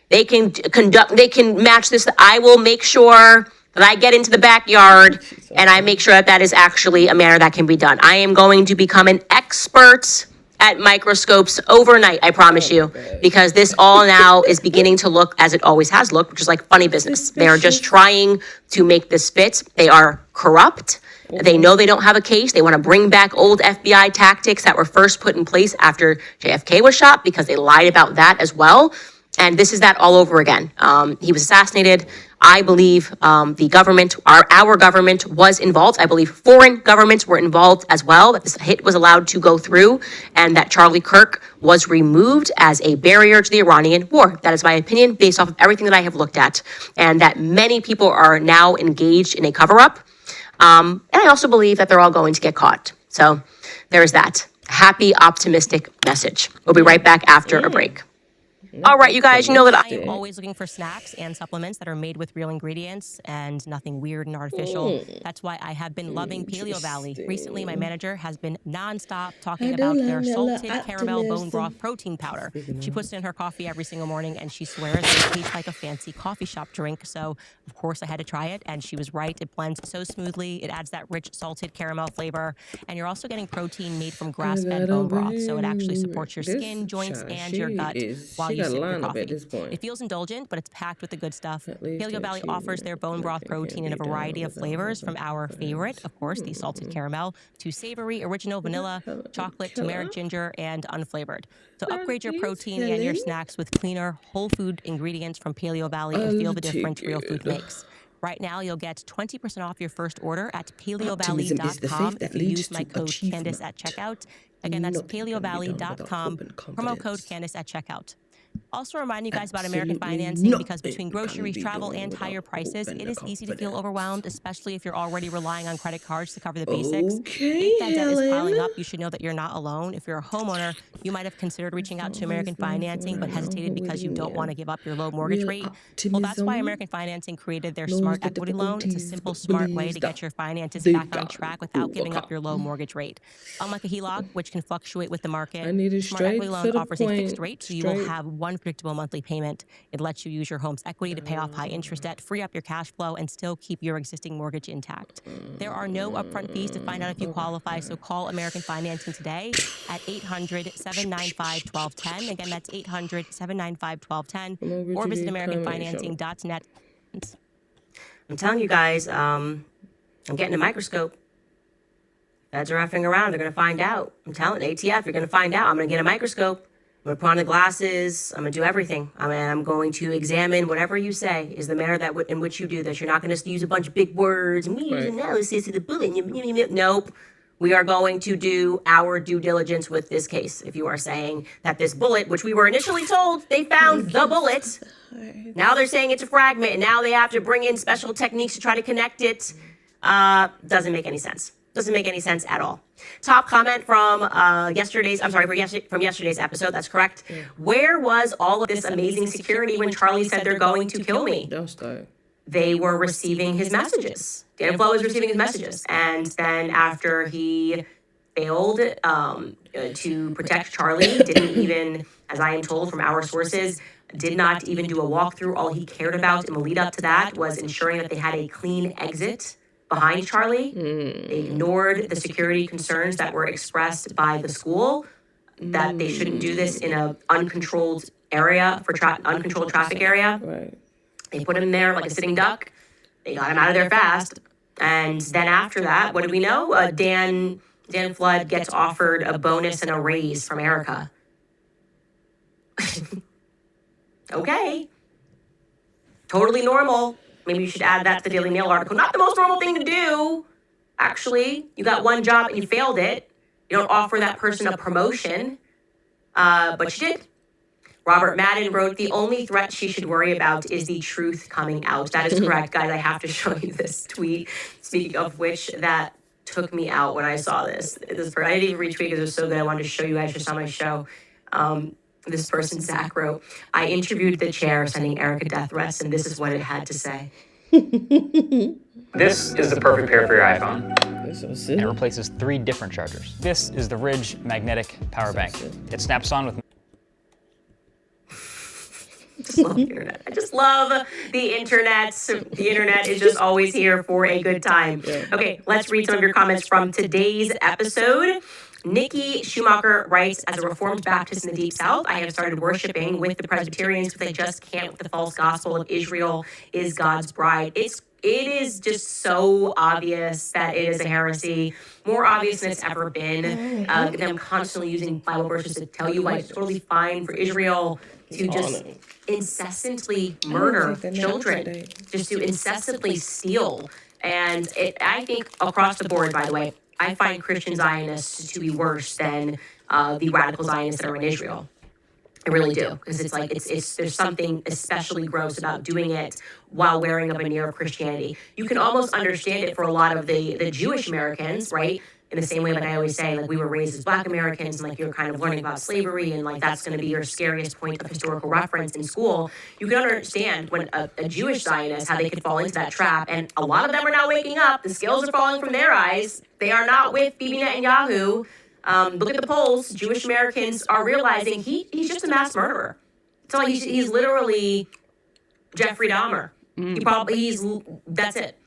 they can match this. I will make sure that I get into the backyard and I make sure that that is actually a manner that can be done. I am going to become an expert at microscopes overnight, I promise you, because this all now is beginning to look as it always has looked, which is like funny business. They are just trying to make this fit. They are corrupt. They know they don't have a case. They want to bring back old FBI tactics that were first put in place after JFK was shot because they lied about that as well. And this is that all over again. He was assassinated. I believe the government, our government was involved. I believe foreign governments were involved as well, that this hit was allowed to go through and that Charlie Kirk was removed as a barrier to the Iranian war. That is my opinion based off of everything that I have looked at, and that many people are now engaged in a cover-up. And I also believe that they're all going to get caught. So there's that happy, optimistic message. We'll be right back after a break. All right, you guys, you know that I am always looking for snacks and supplements that are made with real ingredients and nothing weird and artificial. That's why I have been loving Paleo Valley. Recently, my manager has been nonstop talking about their salted caramel bone broth protein powder. She puts it in her coffee every single morning, and she swears it tastes like a fancy coffee shop drink. So, of course, I had to try it, and she was right. It blends so smoothly. It adds that rich salted caramel flavor, and you're also getting protein made from grass-fed bone broth, so it actually supports your skin, joints, and your gut while you sip your coffee. It feels indulgent, but it's packed with the good stuff. Paleo Valley offers their bone broth protein in a variety of flavors, from our favorite, of course, the salted caramel, to savory, original vanilla, chocolate, turmeric, ginger, and unflavored. So upgrade your protein and your snacks with cleaner, whole food ingredients from Paleo Valley and feel the difference real food makes. Right now, you'll get 20% off your first order at paleovalley.com if you use my code Candace at checkout. Again, that's paleovalley.com, promo code Candace at checkout. Also remind you guys about American financing, because between groceries, travel, and higher prices, it is easy to feel overwhelmed, especially if you're already relying on credit cards to cover the basics. If that debt is piling up, you should know that you're not alone. If you're a homeowner, you might have considered reaching out to American Financing but hesitated because you don't want to give up your low mortgage rate. Well, that's why American Financing created their Smart Equity Loan. It's a simple, smart way to get your finances back on track without giving up your low mortgage rate. Unlike a HELOC, which can fluctuate with the market, Smart Equity Loan offers a fixed rate, so you will have one predictable monthly payment. It lets you use your home's equity to pay off high interest debt, free up your cash flow, and still keep your existing mortgage intact. There are no upfront fees to find out if you qualify, so call American Financing today at 800-795-1210. Again, that's 800-795-1210, or visit AmericanFinancing.net. I'm telling you guys, I'm getting a microscope. Feds are effing around. They're going to find out. I'm telling ATF, you're going to find out. I'm going to get a microscope. I'm going to put on the glasses. I'm going to do everything. I'm going to examine whatever you say is the manner that in which you do this. You're not going to use a bunch of big words, analysis of the bullet. Nope. We are going to do our due diligence with this case. If you are saying that this bullet, which we were initially told they found the bullet, now they're saying it's a fragment, and now they have to bring in special techniques to try to connect it, doesn't make any sense. Doesn't make any sense at all. Top comment from yesterday's episode. That's correct. Yeah. Where was all of this amazing security when Charlie said they're going to kill me? They were receiving his messages. Dan Flo was receiving his messages. And then after he failed to protect Charlie, didn't even, as I am told from our sources, did not even do a walkthrough. All he cared about in the lead up to that was ensuring that they had a clean exit behind Charlie. They ignored the security concerns that were expressed by the school, that they shouldn't do this in an uncontrolled area, uncontrolled traffic area. Right. They put him there like a sitting duck. They got him out of there fast. And then after that, what do we know? Dan Flood gets offered a bonus and a raise from Erica. Okay. Totally normal. Maybe you should add that to the Daily Mail article. Not the most normal thing to do, actually. You got one job and you failed it. You don't offer that person a promotion, but you did. Robert Madden wrote, the only threat she should worry about is the truth coming out. That is correct, guys. I have to show you this tweet. Speaking of which, that took me out when I saw this. I didn't even retweet because it was so good. I wanted to show you guys just on my show. This person, Zach, wrote, I interviewed the chair sending Erica death threats, and this is what it had to say. This is the perfect pair for your iPhone. And it replaces 3 different chargers. This is the Ridge magnetic power bank. It snaps on with... Just love the internet. I just love the internet. The internet is just always here for a good time. Okay, let's read some of your comments from today's episode. Nikki Schumacher writes, as a Reformed Baptist in the Deep South, I have started worshiping with the Presbyterians because I just can't with the false gospel of Israel is God's bride. It's it is just so obvious that it is a heresy, more obvious than it's ever been. Them constantly using Bible verses to tell you why it's totally fine for Israel to just incessantly murder children, just to incessantly steal. And I think across the board, by the way, I find Christian Zionists to be worse than the radical Zionists that are in Israel. I really do, because it's like there's something especially gross about doing it while wearing a veneer of Christianity. You can almost understand it for a lot of the Jewish Americans, right? In the same way, like I always say, like we were raised as Black Americans, and like you're kind of learning about slavery, and like that's going to be your scariest point of historical reference in school. You can understand when a Jewish Zionist, how they could fall into that trap, and a lot of them are now waking up. The scales are falling from their eyes. They are not with Bibi Netanyahu. Look at the polls. Jewish Americans are realizing he's just a mass murderer. So he's literally Jeffrey Dahmer. That's it.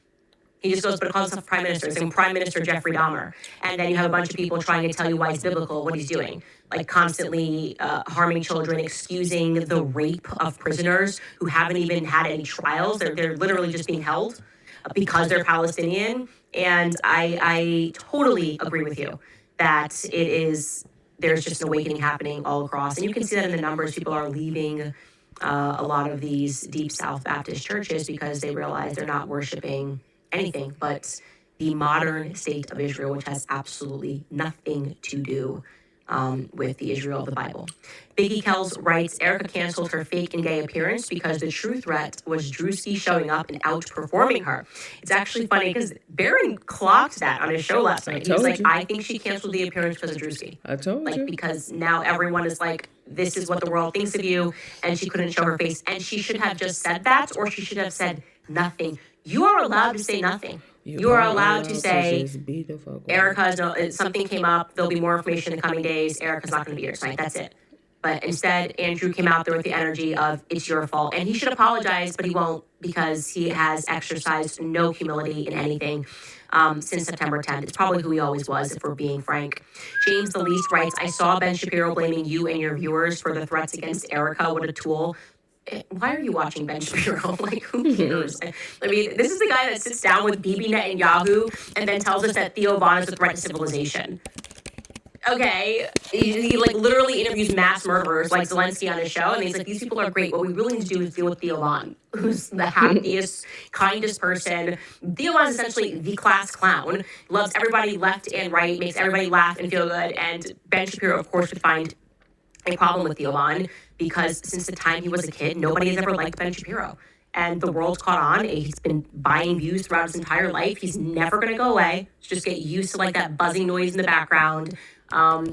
He just goes, but calls himself prime minister. It's like Prime Minister Jeffrey Dahmer. And then you have a bunch of people trying to tell you why it's biblical, what he's doing. Like constantly harming children, excusing the rape of prisoners who haven't even had any trials. They're literally just being held because they're Palestinian. And I totally agree with you that there's just an awakening happening all across. And you can see that in the numbers. People are leaving a lot of these Deep South Baptist churches because they realize they're not worshiping anything but the modern state of Israel, which has absolutely nothing to do with the Israel of the Bible. Biggie Kells writes, Erica canceled her fake and gay appearance because the true threat was Drewski showing up and outperforming her. It's actually funny because Barron clocked that on his show last night. He was like, I think she canceled the appearance because of Drewski. I told you. Because now everyone is like, this is what the world thinks of you, and she couldn't show her face. And she should have just said that, or she should have said nothing. You are allowed to say nothing. You are allowed to say, Erica, something came up. There'll be more information in the coming days. Erica's not going to be here tonight. That's it. But instead, Andrew came out there with the energy of, it's your fault. And he should apologize, but he won't, because he has exercised no humility in anything since September 10th. It's probably who he always was, if we're being frank. James the Least writes, I saw Ben Shapiro blaming you and your viewers for the threats against Erica. What a tool. Why are you watching Ben Shapiro? Like, who cares? I mean, this is the guy that sits down with Bibi Netanyahu and then tells us that Theo Von is a threat to civilization. Okay, he like literally interviews mass murderers like Zelensky on his show, and he's like, these people are great. What we really need to do is deal with Theo Von, who's the happiest, kindest person. Theo Von is essentially the class clown, loves everybody left and right, makes everybody laugh and feel good, and Ben Shapiro, of course, would find a problem with Theo Von because since the time he was a kid, nobody has ever liked Ben Shapiro. And the world's caught on. He's been buying views throughout his entire life. He's never going to go away. Just get used to like that buzzing noise in the background.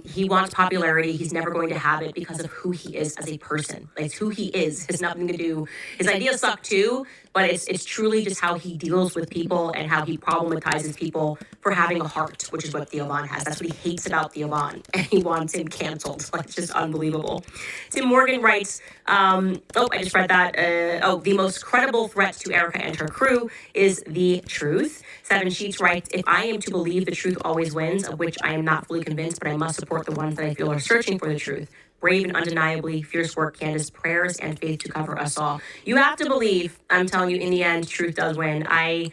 He wants popularity. He's never going to have it because of who he is as a person. Like, it's who he is. It has nothing to do. His ideas suck too, but it's truly just how he deals with people and how he problematizes people for having a heart, which is what Theo Von has. That's what he hates about Theo Von, and he wants him canceled. Like, it's just unbelievable. Tim Morgan writes, I just read that. The most credible threat to Erica and her crew is the truth. Seven Sheets writes, if I am to believe the truth always wins, of which I am not fully convinced, but I must support the ones that I feel are searching for the truth. Brave and undeniably, fierce work, Candace, prayers and faith to cover us all. You have to believe, I'm telling you, in the end, truth does win. I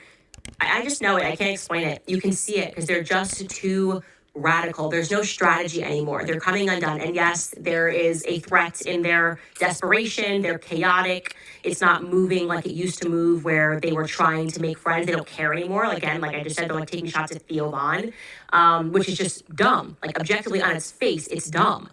just know it. I can't explain it. You can see it because they're just too radical. There's no strategy anymore. They're coming undone. And yes, there is a threat in their desperation. They're chaotic. It's not moving like it used to move where they were trying to make friends. They don't care anymore. Again, like I just said, they're like taking shots at Theo Von, which is just dumb. Like objectively on its face, it's dumb.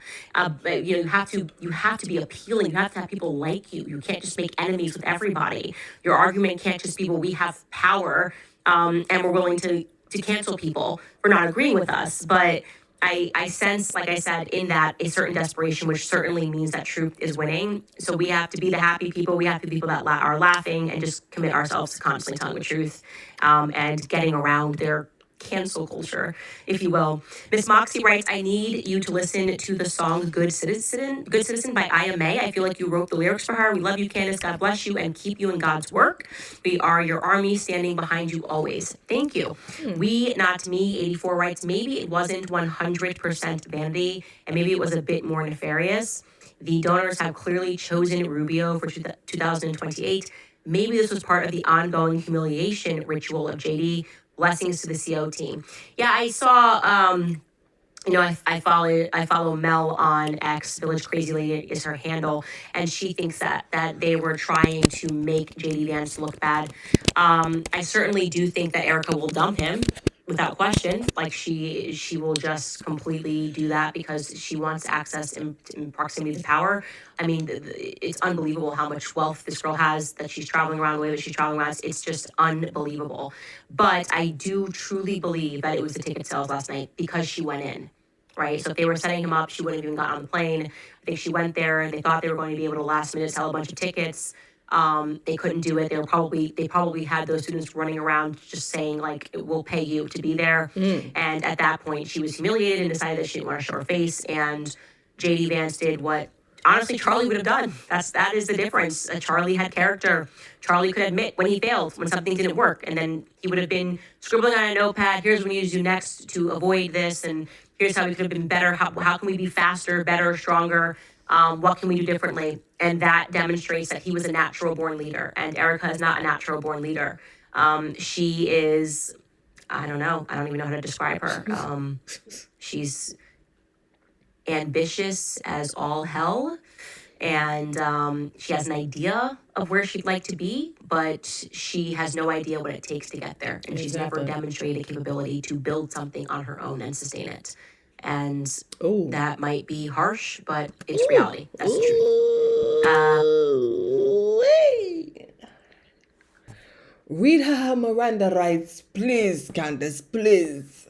You have to be appealing. You have to have people like you. You can't just make enemies with everybody. Your argument can't just be, well, we have power and we're willing to cancel people for not agreeing with us. But I sense, like I said, in that a certain desperation, which certainly means that truth is winning. So we have to be the happy people. We have to be people that are laughing and just commit ourselves to constantly telling the truth and getting around their cancel culture, if you will. Miss Moxie writes, I need you to listen to the song Good Citizen by Aya May. I feel like you wrote the lyrics for her. We love you, Candace. God bless you and keep you in God's work. We are your army standing behind you always. Thank you. We, not me, 84 writes, maybe it wasn't 100% vanity and maybe it was a bit more nefarious. The donors have clearly chosen Rubio for 2028. maybe this was part of the ongoing humiliation ritual of JD. Blessings to the CO team. Yeah, I saw, I follow Mel on X, Village Crazy Lady is her handle, and she thinks that they were trying to make JD Vance look bad. I certainly do think that Erica will dump him without question. Like she will just completely do that because she wants access in proximity to power. I mean, it's unbelievable how much wealth this girl has, that she's traveling around the way that she's traveling around. It's just unbelievable. But I do truly believe that it was the ticket sales last night because she went in. Right. So if they were setting him up, she wouldn't have even gotten on the plane. I think she went there and they thought they were going to be able to last minute sell a bunch of tickets. They couldn't do it. They probably had those students running around just saying like, we'll pay you to be there. And at that point she was humiliated and decided that she didn't want to show her face. And JD Vance did what honestly Charlie would have done. That is the difference. Charlie had character. Charlie could admit when he failed, when something didn't work. And then he would have been scribbling on a notepad, here's what we need to do next to avoid this, and here's how we could have been better. How can we be faster, better, stronger? What can we do differently? And that demonstrates that he was a natural born leader. And Erica is not a natural born leader. She is, I don't know. I don't even know how to describe her. She's ambitious as all hell. And she has an idea of where she'd like to be, but she has no idea what it takes to get there. And she's never demonstrated capability to build something on her own and sustain it. And that might be harsh, but it's reality. That's the truth. Read her Miranda rights, please, Candace, please.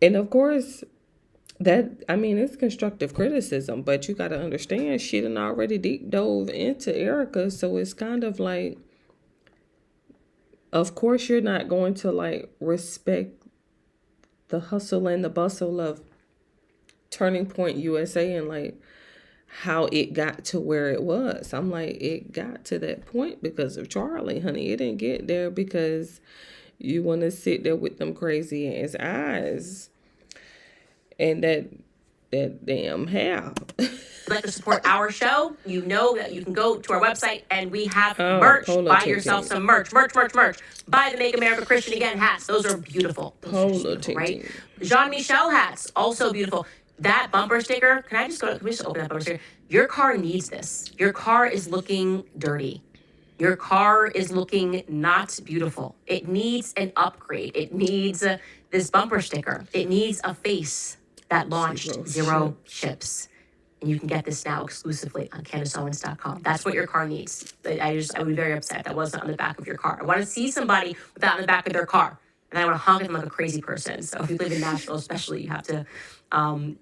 And of course, it's constructive criticism, but you got to understand she done already deep dove into Erica, so it's kind of like, of course you're not going to like respect the hustle and the bustle of Turning Point USA and like how it got to where it was. I'm like, it got to that point because of Charlie, honey. It didn't get there because you want to sit there with them crazy ass eyes and that damn hair. Like to support our show, you know that you can go to our website and we have merch. Buy yourself some merch. Buy the Make America Christian Again hats. Those are beautiful. Right? Jean-Michel hats, also beautiful. That bumper sticker, can we just open that bumper sticker? Your car needs this. Your car is looking dirty. Your car is looking not beautiful. It needs an upgrade. It needs this bumper sticker. It needs a face that launched zero ships. And you can get this now exclusively on CandaceOwens.com. That's what your car needs. I would be very upset if that wasn't on the back of your car. I want to see somebody with that on the back of their car. And I want to honk at them like a crazy person. So if you live in Nashville especially, you have to buy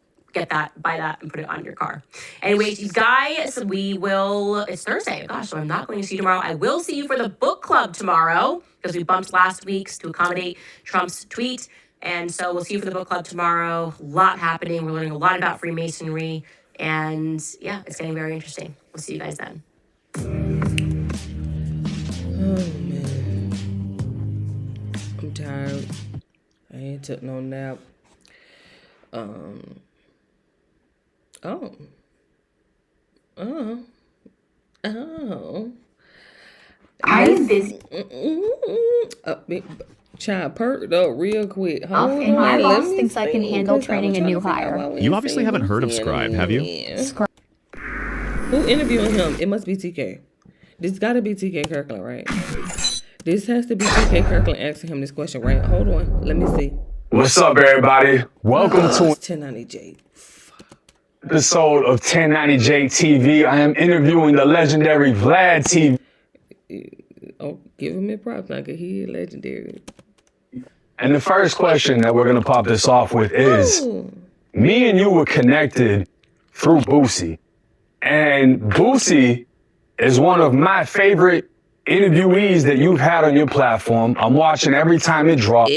that and put it on your car. Anyways, you guys, it's Thursday. Gosh, so I'm not going to see you tomorrow. I will see you for the book club tomorrow because we bumped last week's to accommodate Trump's tweet. And so we'll see you for the book club tomorrow. A lot happening. We're learning a lot about Freemasonry. And yeah, it's getting very interesting. We'll see you guys then. Oh, man. I'm tired. I ain't took no nap. I'm busy. Child, perked up real quick. And my boss thinks I can handle training a new hire. You obviously haven't heard of Scribe, have you? Who interviewing him? It must be TK. This got to be TK Kirkland, right? This has to be TK Kirkland asking him this question, right? Hold on. Let me see. What's up, everybody? Welcome to 1090J. Episode of 1090J TV. I am interviewing the legendary Vlad TV. Oh, give him a props. I can hear legendary. And the first question that we're going to pop this off with is, me and you were connected through Boosie. And Boosie is one of my favorite interviewees that you've had on your platform. I'm watching every time it drops.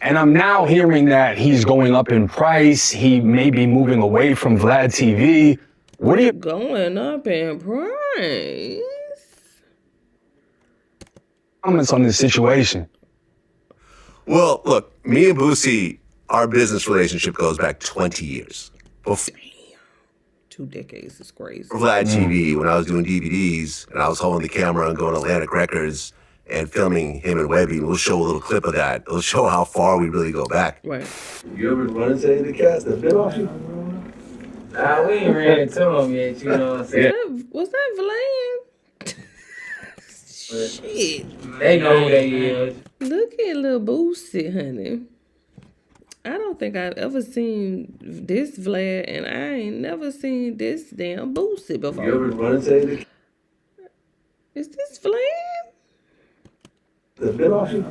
And I'm now hearing that he's going up in price. He may be moving away from Vlad TV. What are you going up in price? Comments on this situation? Well, look, me and Boosie, our business relationship goes back 20 years. 2 decades is crazy. Vlad TV, when I was doing DVDs and I was holding the camera and going to Atlantic Records and filming him and Webby, we'll show a little clip of that. It'll show how far we really go back. Right. You ever run into any of the cats that bit off you? Nah, we ain't ran into them yet, you know what I'm saying? Was that Vlad? Shit. They know who they is. Look at little Boosie, honey. I don't think I've ever seen this Vlad, and I ain't never seen this damn Boosie before. You ever run into any of the Is this Vlad? that bit off you?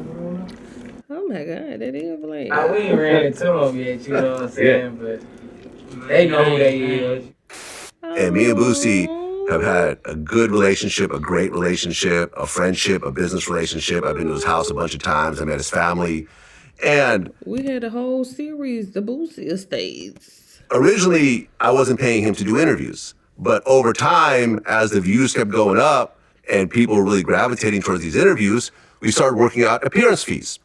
Oh my God, that is Vlad. Nah, we ain't ran into them yet, you know what I'm saying? But they know who they is. And me and Boosie have had a good relationship, a great relationship, a friendship, a business relationship. I've been to his house a bunch of times. I met his family. And We had a whole series, the Boosie Estates. originally, I wasn't paying him to do interviews. But over time, as the views kept going up and people were really gravitating towards these interviews, we started working out appearance fees.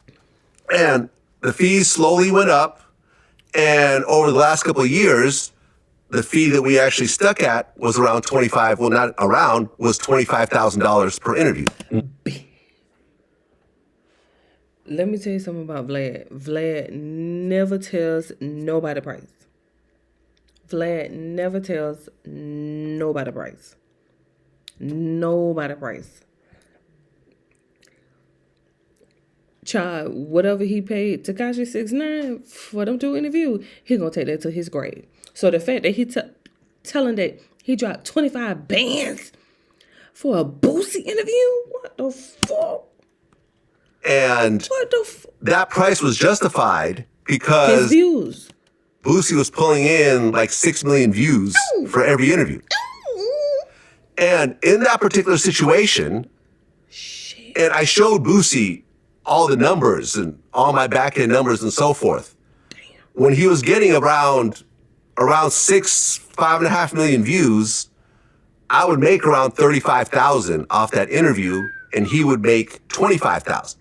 And the fees slowly went up. And over the last couple of years, the fee that we actually stuck at was around was $25,000 per interview. Let me tell you something about Vlad. Vlad never tells nobody price. Vlad never tells nobody price. Nobody price. Child, whatever he paid Tekashi 6ix9ine for them to interview, he gonna take that to his grave. So the fact that he telling that he dropped 25 bands for a Boosie interview, what the fuck? And that price was justified because His views. Boosie was pulling in like 6 million views for every interview. And in that particular situation, and I showed Boosie all the numbers and all my back end numbers and so forth. When he was getting around 5.5 million views, I would make around 35,000 off that interview, and he would make 25,000.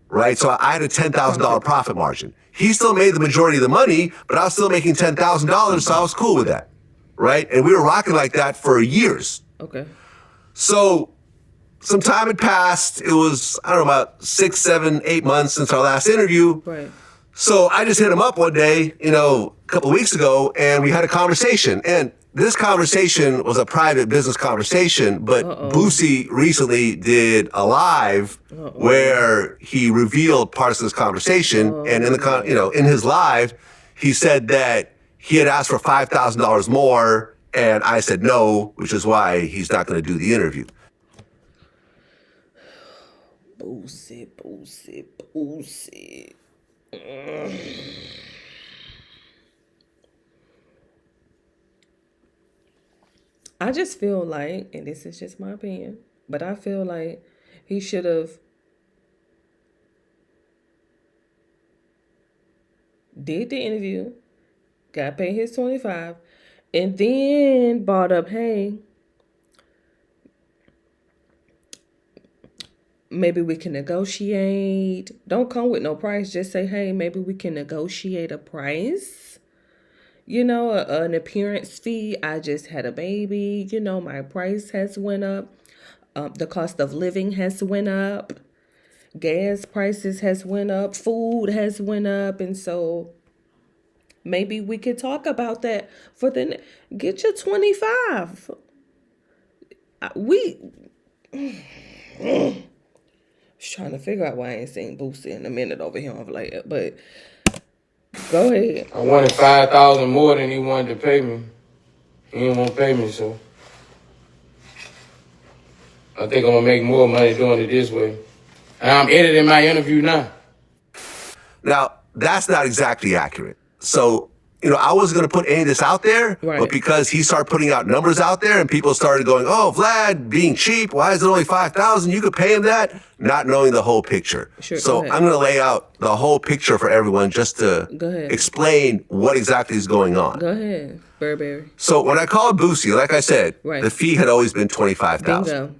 Right? So I had a $10,000 profit margin. He still made the majority of the money, but I was still making $10,000, so I was cool with that. Right? And we were rocking like that for years. Okay. So some time had passed. It was, I don't know, about 6, 7, 8 months since our last interview. Right. So I just hit him up one day, a couple of weeks ago, and we had a conversation. And this conversation was a private business conversation, but Boosie recently did a live where he revealed parts of this conversation. And in in his live, he said that he had asked for $5,000 more, and I said no, which is why he's not going to do the interview. Boosie. I just feel like, and this is just my opinion, but I feel like he should have did the interview, got paid his 25, and then brought up, hey, maybe we can negotiate. Don't come with no price. Just say, hey, maybe we can negotiate a price. An appearance fee. I just had a baby. My price has went up. The cost of living has went up. Gas prices has went up. Food has went up. And so maybe we could talk about that for get your 25. Just trying to figure out why I ain't seen Boosie in a minute over here on Vlad, but go ahead. I wanted $5,000 more than he wanted to pay me. He didn't want to pay me, so I think I'm gonna make more money doing it this way. And I'm editing my interview now. Now, that's not exactly accurate. So, I wasn't going to put any of this out there, but because he started putting out numbers out there and people started going, oh, Vlad being cheap, why is it only $5,000? You could pay him that, not knowing the whole picture. Sure, so I'm going to lay out the whole picture for everyone just to explain what exactly is going on. Go ahead, Burberry. So when I called Boosie, like I said, the fee had always been $25,000. Bingo.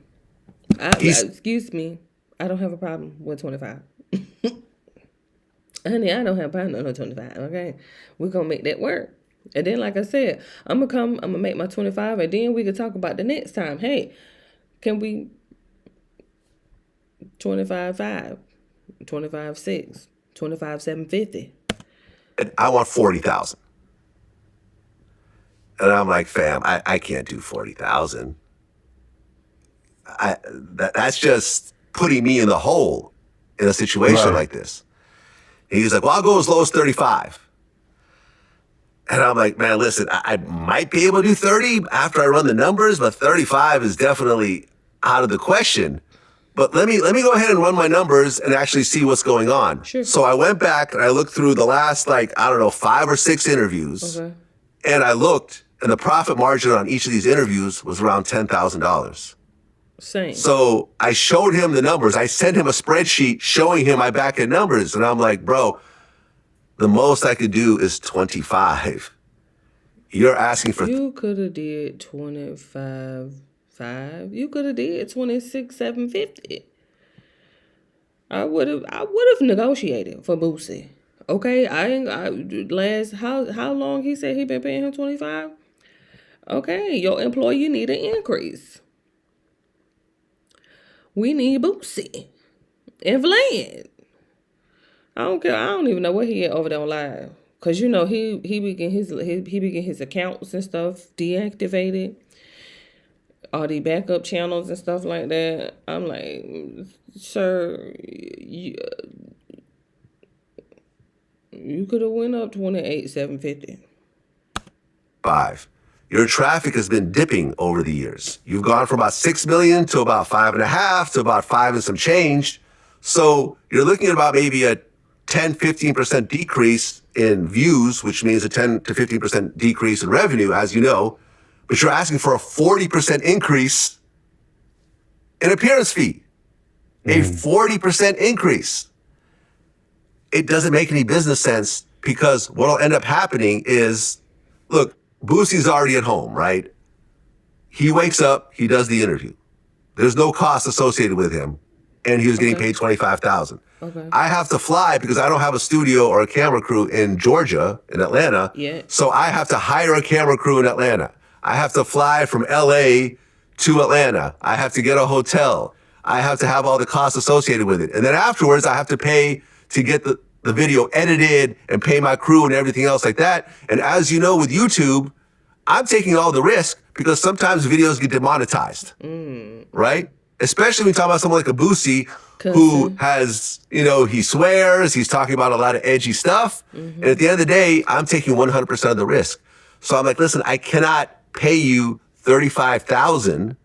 Excuse me. I don't have a problem with 25. Honey, I don't have a problem with 25, okay? We're going to make that work. And then, like I said, I'm gonna make my 25, and then we can talk about the next time. Hey, can we 25.5, 25.6, 25.750? And I want 40,000. And I'm like, fam, I can't do 40,000. That's just putting me in the hole in a situation like this. And he's like, well, I'll go as low as 35. And I'm like, man, listen, I might be able to do 30 after I run the numbers, but 35 is definitely out of the question. But let me go ahead and run my numbers and actually see what's going on. Sure. So I went back and I looked through the last, 5 or 6 interviews. Okay. And I looked, and the profit margin on each of these interviews was around $10,000. Same. So I showed him the numbers. I sent him a spreadsheet showing him my back-end numbers. And I'm like, bro, the most I could do is 25. You're asking for... You could have did 25.5. You could have did 26.750. I would have negotiated for Boosie. Okay, how long he said he been paying him 25? Okay, your employee need an increase. We need Boosie and Vlad. I don't care. I don't even know what he had over there on live, cause he be getting his accounts and stuff deactivated, all the backup channels and stuff like that. I'm like, sir, you could have went up 28.750. 5. Your traffic has been dipping over the years. You've gone from about 6 million to about 5.5 to about 5 and some change. So you're looking at about maybe a 10-15% decrease in views, which means a 10 to 15% decrease in revenue, as you know. But you're asking for a 40% increase in appearance fee. A 40% increase. It doesn't make any business sense, because what'll end up happening is, look, Boosie's already at home, right? He wakes up, he does the interview. There's no cost associated with him, and he was getting paid $25,000. Okay. I have to fly because I don't have a studio or a camera crew in Georgia, in Atlanta. Yeah. So I have to hire a camera crew in Atlanta. I have to fly from LA to Atlanta. I have to get a hotel. I have to have all the costs associated with it. And then afterwards, I have to pay to get the video edited and pay my crew and everything else like that. And as you know, with YouTube, I'm taking all the risk because sometimes videos get demonetized, right? Especially when you talk about someone like a Boosie who has, he swears, he's talking about a lot of edgy stuff. And at the end of the day, I'm taking 100% of the risk. So I'm like, listen, I cannot pay you $35,000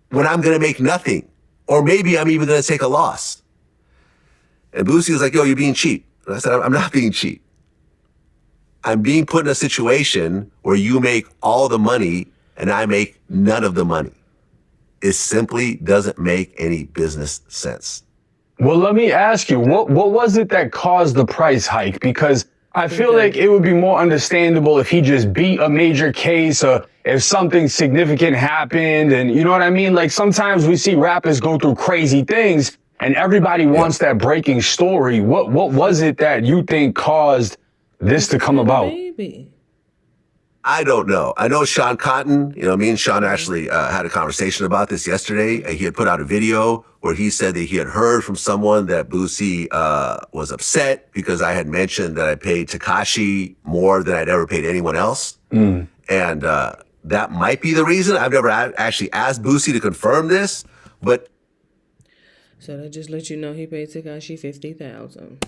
when I'm going to make nothing. Or maybe I'm even going to take a loss. And Boosie was like, yo, you're being cheap. And I said, I'm not being cheap. I'm being put in a situation where you make all the money and I make none of the money. It simply doesn't make any business sense. Well, let me ask you, what was it that caused the price hike? Because I feel like it would be more understandable if he just beat a major case, or if something significant happened, and you know what I mean? Like, sometimes we see rappers go through crazy things and everybody wants that breaking story. What was it that you think caused this to come about? Baby. I don't know. I know Sean Cotton, me and Sean actually had a conversation about this yesterday. He had put out a video where he said that he had heard from someone that Boosie was upset because I had mentioned that I paid Tekashi more than I'd ever paid anyone else. And that might be the reason. I've never actually asked Boosie to confirm this, but... So that just let you know he paid Tekashi $50,000.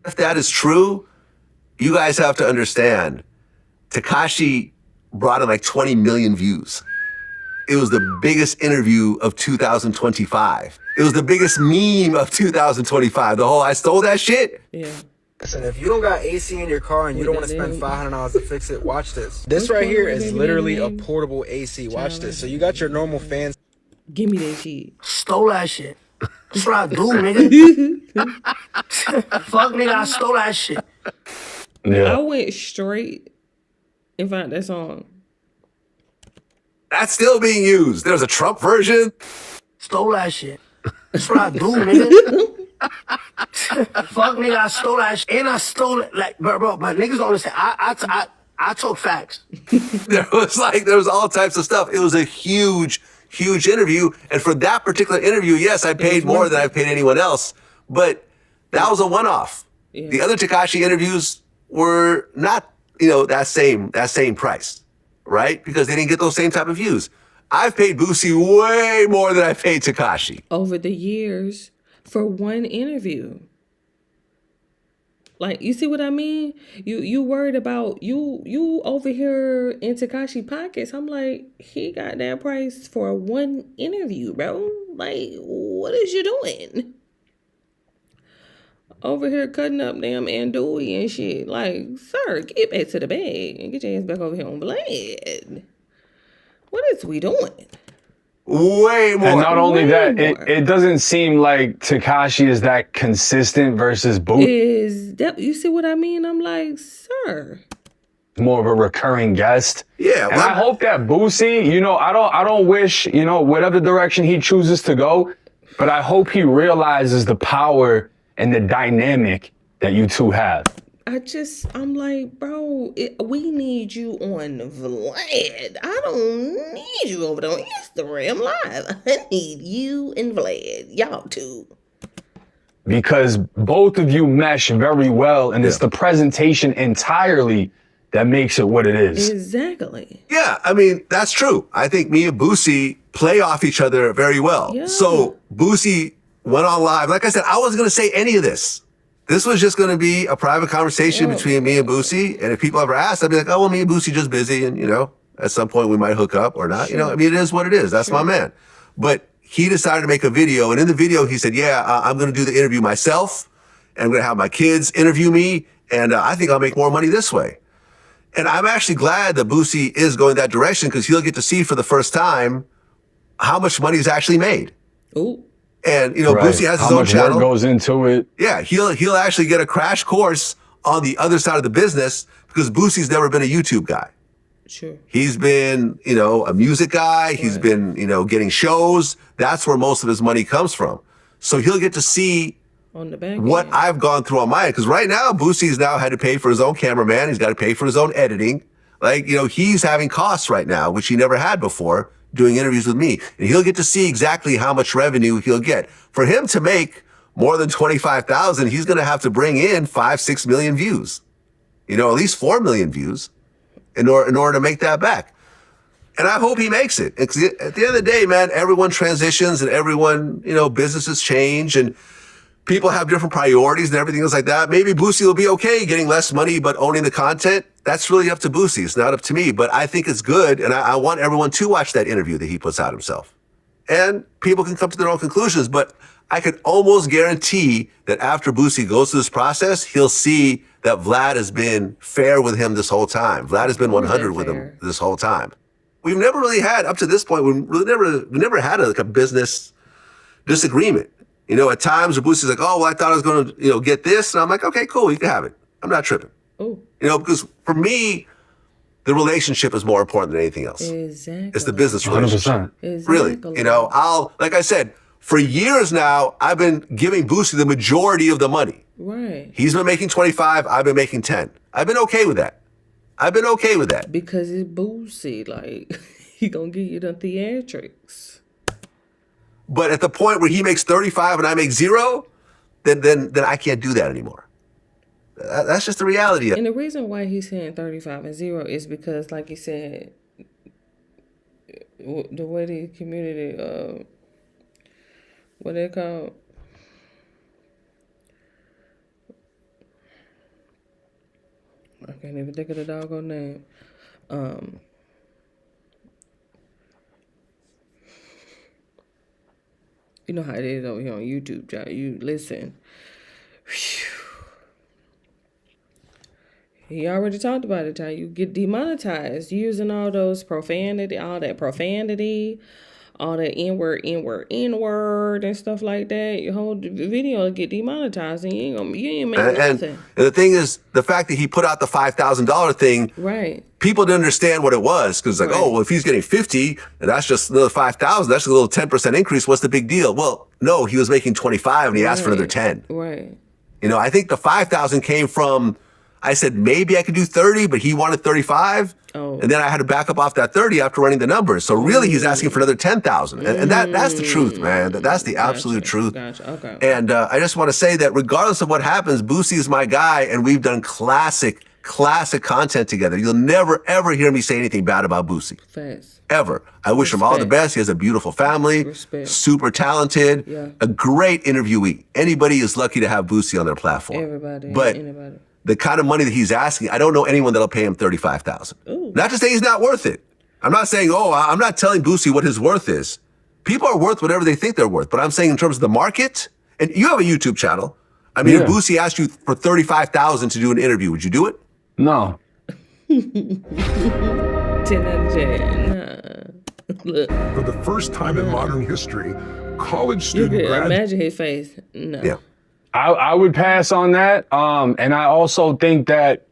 If that is true, you guys have to understand, Tekashi brought in like 20 million views. It was the biggest interview of 2025. It was the biggest meme of 2025. The whole I stole that shit. Yeah. Listen, if you don't got AC in your car and you don't want to spend $500 to fix it, watch this. This right here is literally a portable AC. Watch this. So you got your normal fans. Give me that shit. Stole that shit. That's what I do, nigga. Fuck, nigga, I stole that shit. Yeah. I went straight and found that song. That's still being used. There's a Trump version. Stole that shit. That's what I do, nigga. Fuck, nigga, I stole that shit. And I stole it, like, bro, but niggas don't understand. I talk facts. There was all types of stuff. It was a huge interview. And for that particular interview, yes, I paid more than I've paid anyone else. But that was a one-off. Yeah. The other Tekashi interviews were not, that same price, right? Because they didn't get those same type of views. I've paid Boosie way more than I paid Tekashi. Over the years for one interview. Like, you see what I mean? You worried about you over here in Tekashi pockets. I'm like, he got that price for one interview, bro. Like, what is you doing? Over here cutting up damn andouille and shit. Like, sir, get back to the bag and get your ass back over here on Vlad. What is we doing? Way more. And not only that, it doesn't seem like Tekashi is that consistent versus Boosie. You see what I mean? I'm like, sir. More of a recurring guest. Yeah. And I hope that Boosie, I don't wish, whatever direction he chooses to go, but I hope he realizes the power and the dynamic that you two have. I'm like, bro, we need you on Vlad. I don't need you over there on Instagram Live. I need you and Vlad. Y'all two. Because both of you mesh very well, and it's the presentation entirely that makes it what it is. Exactly. Yeah, I mean, that's true. I think me and Boosie play off each other very well. Yeah. So Boosie went on live. Like I said, I wasn't going to say any of this. This was just going to be a private conversation between me and Boosie. And if people ever asked, I'd be like, oh, well, me and Boosie just busy. And, at some point we might hook up or not. I mean, it is what it is. That's my man. But he decided to make a video. And in the video, he said, I'm going to do the interview myself. And I'm going to have my kids interview me. And I think I'll make more money this way. And I'm actually glad that Boosie is going that direction because he'll get to see for the first time how much money he's actually made. Ooh. And, Boosie has his own channel. How much work goes into it. Yeah, he'll actually get a crash course on the other side of the business because Boosie's never been a YouTube guy. Sure. He's been, a music guy. Right. He's been, getting shows. That's where most of his money comes from. So he'll get to see on the back what I've gone through on my end. Because right now, Boosie's now had to pay for his own cameraman. He's got to pay for his own editing. Like, he's having costs right now, which he never had before, doing interviews with me. And he'll get to see exactly how much revenue he'll get. For him to make more than 25,000, he's going to have to bring in 5-6 million views. At least 4 million views in order to make that back. And I hope he makes it. At the end of the day, man, everyone transitions and everyone, businesses change and people have different priorities and everything else like that. Maybe Boosie will be okay getting less money, but owning the content. That's really up to Boosie. It's not up to me, but I think it's good. And I want everyone to watch that interview that he puts out himself. And people can come to their own conclusions, but I can almost guarantee that after Boosie goes through this process, he'll see that Vlad has been fair with him this whole time. Vlad has been 100 with him this whole time. We've never really had, up to this point, we never had a business disagreement. At times where Boosie's like, oh, well, I thought I was going to, get this. And I'm like, okay, cool, you can have it. I'm not tripping. Oh. Because for me, the relationship is more important than anything else. Exactly. It's the business relationship. 100%. Exactly. Really. Like I said, for years now, I've been giving Boosie the majority of the money. Right. He's been making 25, I've been making 10. I've been okay with that. Because it's Boosie. Like, he gonna give you the theatrics. But at the point where he makes 35 and I make 0, then I can't do that anymore. That's just the reality. And the reason why he's saying 35 and 0 is because, like you said, the way the community, what they call, I can't even think of the doggone name. You know how it is over here on YouTube, John. You listen. Whew. He already talked about it, how you get demonetized using all those profanity, all that N-word, and stuff like that. Your whole video will get demonetized, and you ain't make nothing. And the thing is, the fact that he put out the $5,000 thing, right? People didn't understand what it was because, like, oh, well, if he's getting 50, and that's just another 5,000, that's a little 10% increase. What's the big deal? Well, no, he was making 25, and he asked for another 10. Right. I think the 5,000 came from I said maybe I could do 30, but he wanted 35. Oh. And then I had to back up off that 30 after running the numbers. So really, he's asking for another 10,000. And that's the truth, man. That's the absolute truth. Gotcha. Okay. And I just want to say that regardless of what happens, Boosie is my guy, and we've done classic content together. You'll never, ever hear me say anything bad about Boosie. Facts. Ever. I wish him all the best. He has a beautiful family, super talented, a great interviewee. Anybody is lucky to have Boosie on their platform. Everybody. But anybody. The kind of money that he's asking, I don't know anyone that'll pay him $35,000. Not to say he's not worth it. I'm not saying, I'm not telling Boosie what his worth is. People are worth whatever they think they're worth. But I'm saying in terms of the market, and you have a YouTube channel. I mean, if Boosie asked you for $35,000 to do an interview, would you do it? No. 10 out of 10. Look. For the first time in modern history, college student You could grads. imagine his face. No. Yeah. I would pass on that. And I also think that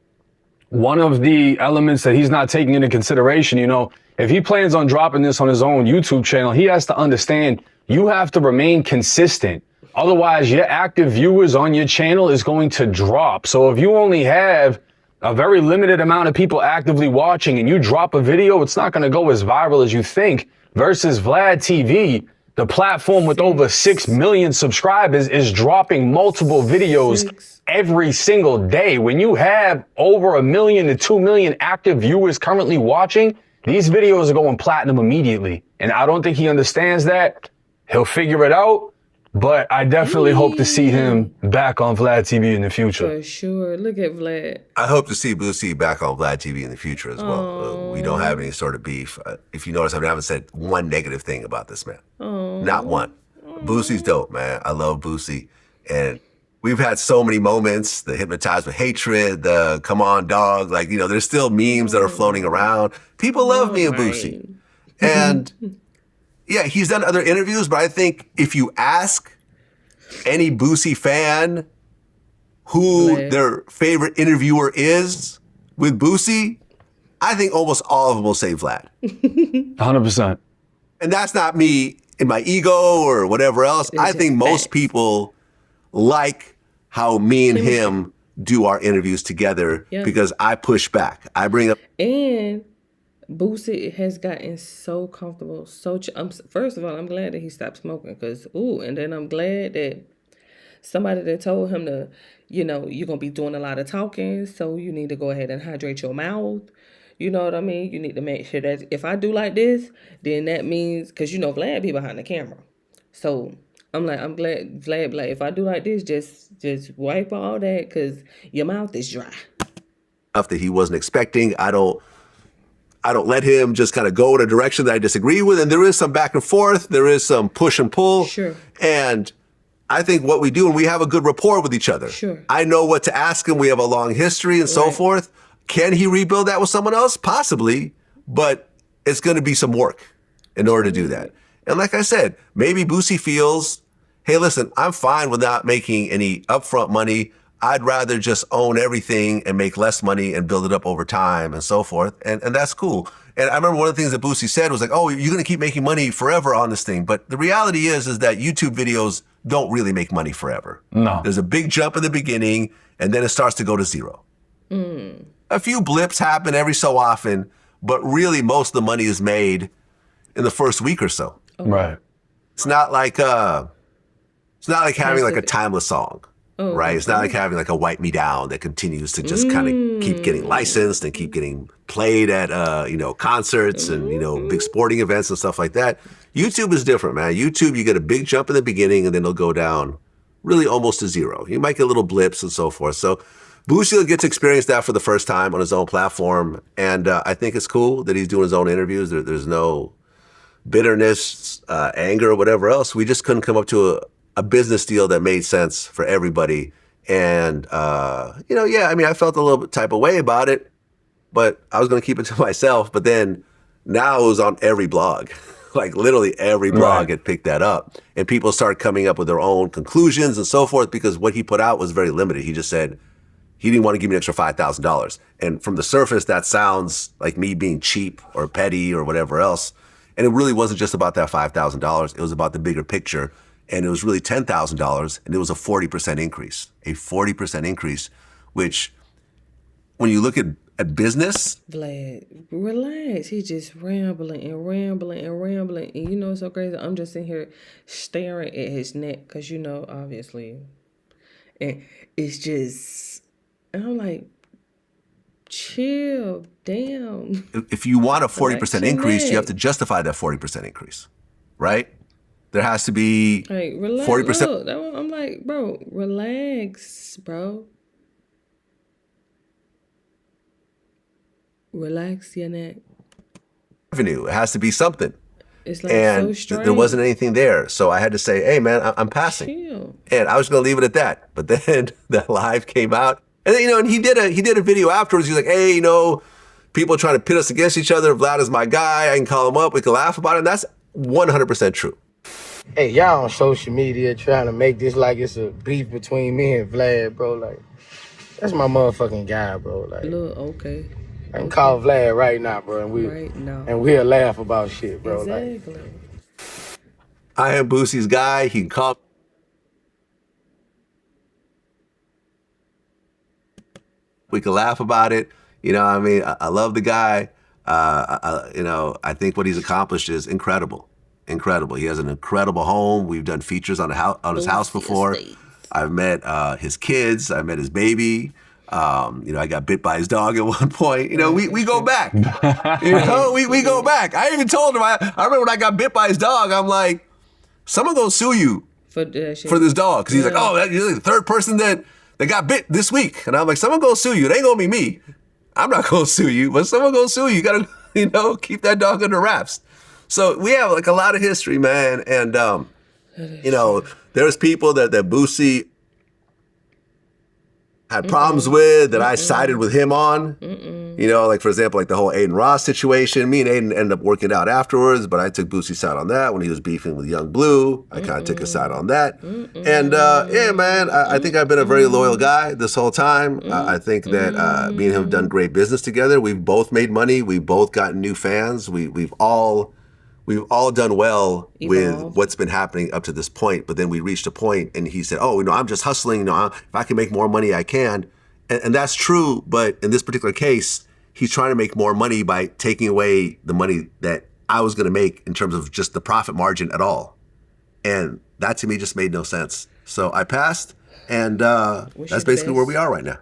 one of the elements that he's not taking into consideration, you know, if he plans on dropping this on his own YouTube channel, he has to understand you have to remain consistent. Otherwise, your active viewers on your channel is going to drop. So if you only have a very limited amount of people actively watching and you drop a video, it's not going to go as viral as you think. Versus Vlad TV, the platform with over 6 million subscribers, is dropping multiple videos every single day. When you have over 1 million to 2 million active viewers currently watching, these videos are going platinum immediately. And I don't think he understands that. He'll figure it out. But I definitely hope to see him back on Vlad TV in the future. For sure. Look at Vlad. I hope to see Boosie back on Vlad TV in the future as well. We don't have any sort of beef. If you notice, I haven't said one negative thing about this man. Not one. Boosie's dope, man. I love Boosie. And we've had so many moments, the Hypnotized with Hatred, the Come On Dog. Like, you know, there's still memes that are floating around. People love me and Boosie. And yeah, he's done other interviews, but I think if you ask any Boosie fan who their favorite interviewer is with Boosie, I think almost all of them will say Vlad. 100%. And that's not me in my ego or whatever else. I think most people like how me and him do our interviews together because I push back. I bring up. And Boosie has gotten so comfortable. First of all, I'm glad that he stopped smoking and then I'm glad that somebody that told him to, you know, you're going to be doing a lot of talking, so you need to go ahead and hydrate your mouth. You know what I mean? You need to make sure that if I do like this, then that means, because, you know, Vlad be behind the camera. So I'm glad Vlad, like, if I do like this, just wipe all that because your mouth is dry. Stuff that he wasn't expecting. I don't let him just kind of go in a direction that I disagree with. And there is some back and forth. There is some push and pull. Sure. And I think what we do, and we have a good rapport with each other. Sure. I know what to ask him. We have a long history and so forth. Can he rebuild that with someone else? Possibly. But it's going to be some work in order to do that. And like I said, maybe Boosie feels, hey, listen, I'm fine with not making any upfront money. I'd rather just own everything and make less money and build it up over time and so forth. And that's cool. And I remember one of the things that Boosie said was like, oh, you're going to keep making money forever on this thing. But the reality is that YouTube videos don't really make money forever. No. There's a big jump in the beginning and then it starts to go to zero. A few blips happen every so often, but really most of the money is made in the first week or so. Right. It's not like having like a timeless song. Right? It's not like having like a Wipe Me Down that continues to just kind of keep getting licensed and keep getting played at, concerts and, big sporting events and stuff like that. YouTube is different, man. YouTube, you get a big jump in the beginning and then it'll go down really almost to zero. You might get little blips and so forth. So Boosie will get to experience that for the first time on his own platform. And I think it's cool that he's doing his own interviews. There's no bitterness, anger, or whatever else. We just couldn't come up to a business deal that made sense for everybody. And, I felt a little bit type of way about it, but I was going to keep it to myself. But then now it was on every blog, like literally every blog had picked that up. And people started coming up with their own conclusions and so forth because what he put out was very limited. He just said he didn't want to give me an extra $5,000. And from the surface, that sounds like me being cheap or petty or whatever else. And it really wasn't just about that $5,000. It was about the bigger picture. And it was really $10,000, and it was a 40% increase. A 40% increase, which when you look at business, Vlad, relax. He's just rambling and rambling and rambling. And you know what's so crazy? I'm just sitting here staring at his neck because, you know, obviously. And it's just, and I'm like, chill, damn. if you want a 40% Like, increase, you have chillax. to justify that 40% increase, right? There has to be Like, relax. 40%. Look, I'm like, bro, relax, bro. Relax your neck. Revenue. It has to be something. It's like And so strange. there wasn't anything there. So I had to say, hey, man, I'm passing. Chill. And I was going to leave it at that. But then that live came out. And then, you know, and he did a video afterwards. He's like, hey, you know, people are trying to pit us against each other. Vlad is my guy. I can call him up. We can laugh about it. And that's 100% true. Hey, y'all on social media trying to make this like it's a beef between me and Vlad, bro. Like, that's my motherfucking guy, bro. Like, Look, okay. I can call Vlad right now, bro, Right now. and we'll laugh about shit, bro. Like, Exactly. I am Boosie's guy. He can call. We can laugh about it. You know what I mean? I love the guy. You know, I think what he's accomplished is incredible. Incredible. He has an incredible home. We've done features on his house before. I've met his kids. I met his baby. You know, I got bit by his dog at one point. You know, we go back. You know, we go back. I even told him, I remember when I got bit by his dog, I'm like, someone gonna sue you For that shit. for this dog. Because he's like, oh, you're the third person that got bit this week. And I'm like, someone gonna sue you. It ain't gonna be me. I'm not gonna sue you, but someone gonna sue you. You gotta, you know, keep that dog under wraps. So we have like a lot of history, man. And, you know, there's people that Boosie had problems with that I sided with him on. You know, like, for example, like the whole Aiden Ross situation. Me and Aiden ended up working out afterwards, but I took Boosie's side on that when he was beefing with Young Blue. I kind of took his side on that. And yeah, man, I think I've been a very loyal guy this whole time. I think that me and him have done great business together. We've both made money. We've both gotten new fans. We've all done well with what's been happening up to this point. But then we reached a point and he said, oh, you know, I'm just hustling. You know, if I can make more money, I can. And that's true. But in this particular case, he's trying to make more money by taking away the money that I was going to make in terms of just the profit margin at all. And that to me just made no sense. So I passed. And that's basically where we are right now.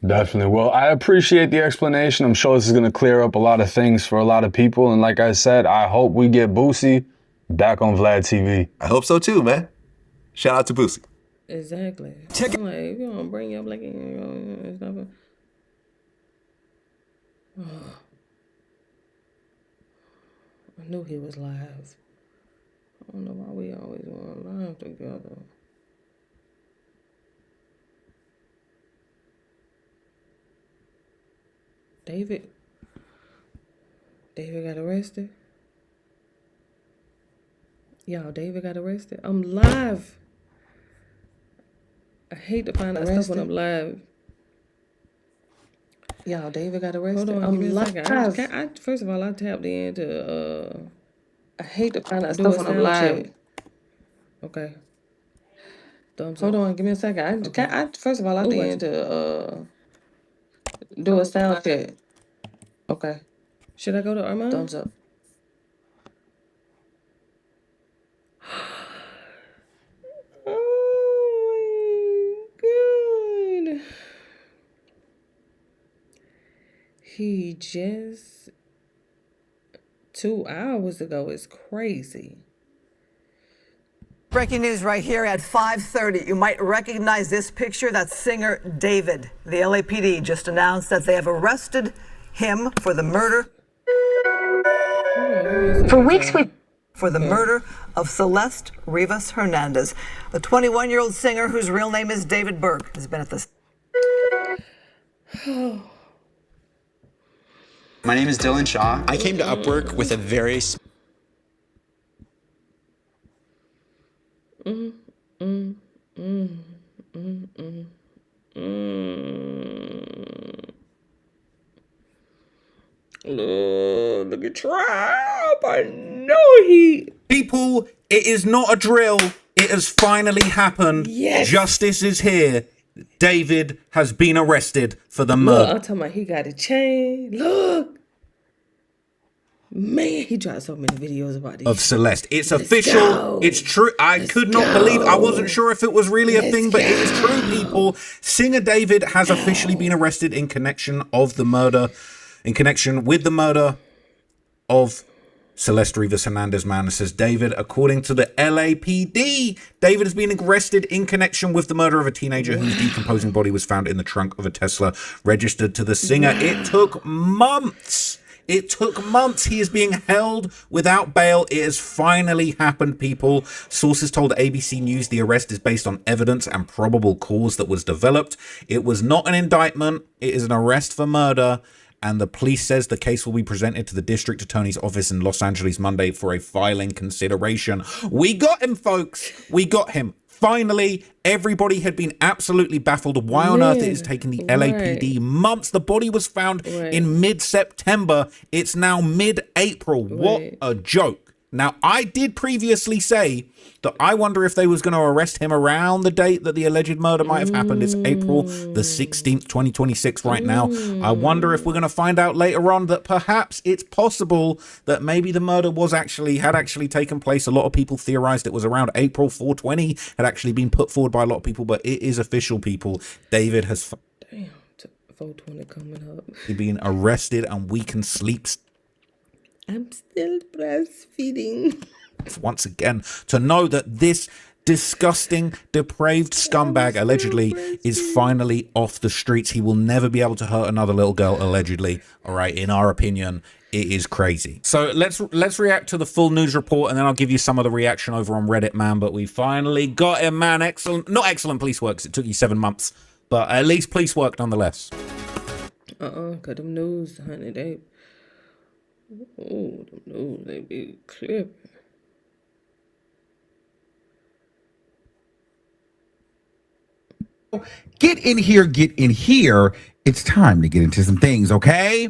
Definitely. Well, I appreciate the explanation. I'm sure this is going to clear up a lot of things for a lot of people. And like I said, I hope we get Boosie back on Vlad TV. I hope so too, man. Shout out to Boosie. Exactly. I'm like, if you don't bring up like, you know, it's not. I knew he was live. I don't know why we always want live together. David got arrested. Y'all, David got arrested. I'm live. I hate to find out stuff when I'm live. Y'all, David got arrested. Hold on, I'm give me a live. second. First of all, I tapped into I hate to find out do a stuff when I'm sound live. check. Okay. Thumbs Hold up. on, give me a second. First of all, I Ooh, did to do a sound check. Okay. Should I go to Armand? Thumbs up. Oh my God. He just 2 hours ago is crazy. Breaking news right here at 5:30. You might recognize this picture. That's singer David. The LAPD just announced that they have arrested him for the murder. For weeks for the murder of Celeste Rivas Hernandez. The 21-year-old singer, whose real name is David Berg, has been at this. My name is Dylan Shaw. I came to Upwork with a very Look at Trump. I know he. People, it is not a drill. It has finally happened. Yes. Justice is here. David has been arrested for the Look, murder. I'm talking about he got a chain. Look. Man, he dropped so many videos about this. Of Celeste. It's Let's official. go. It's true. I could not believe. I wasn't sure if it was really a thing, but it is true, people. Singer David has officially been arrested in connection with the murder of Celeste Rivas Hernandez. Man, it says David, according to the LAPD, David has been arrested in connection with the murder of a teenager whose decomposing body was found in the trunk of a Tesla registered to the singer. It took months. He is being held without bail. It has finally happened, people. Sources told ABC News the arrest is based on evidence and probable cause that was developed. It was not an indictment. It is an arrest for murder. And the police says the case will be presented to the district attorney's office in Los Angeles Monday for a filing consideration. We got him, folks. We got him. Finally, everybody had been absolutely baffled. Why on earth it is taking the LAPD months? The body was found in mid-September. It's now mid-April. What a joke. Now, I did previously say that I wonder if they was going to arrest him around the date that the alleged murder might have happened. It's April the 16th, 2026 right now. I wonder if we're going to find out later on that perhaps it's possible that maybe the murder had actually taken place. A lot of people theorized it was around April 420, had actually been put forward by a lot of people, but it is official, people. David has 420 coming up. been arrested and we can sleep. I'm still breastfeeding. Once again, to know that this disgusting, depraved scumbag allegedly is finally off the streets. He will never be able to hurt another little girl, allegedly. All right, in our opinion, it is crazy. So let's react to the full news report, and then I'll give you some of the reaction over on Reddit, man. But we finally got him, man. Not excellent police work, 'cause it took you 7 months, but at least police work nonetheless. Got them news, honey. Them news, they be clipping. Get in here. It's time to get into some things, okay?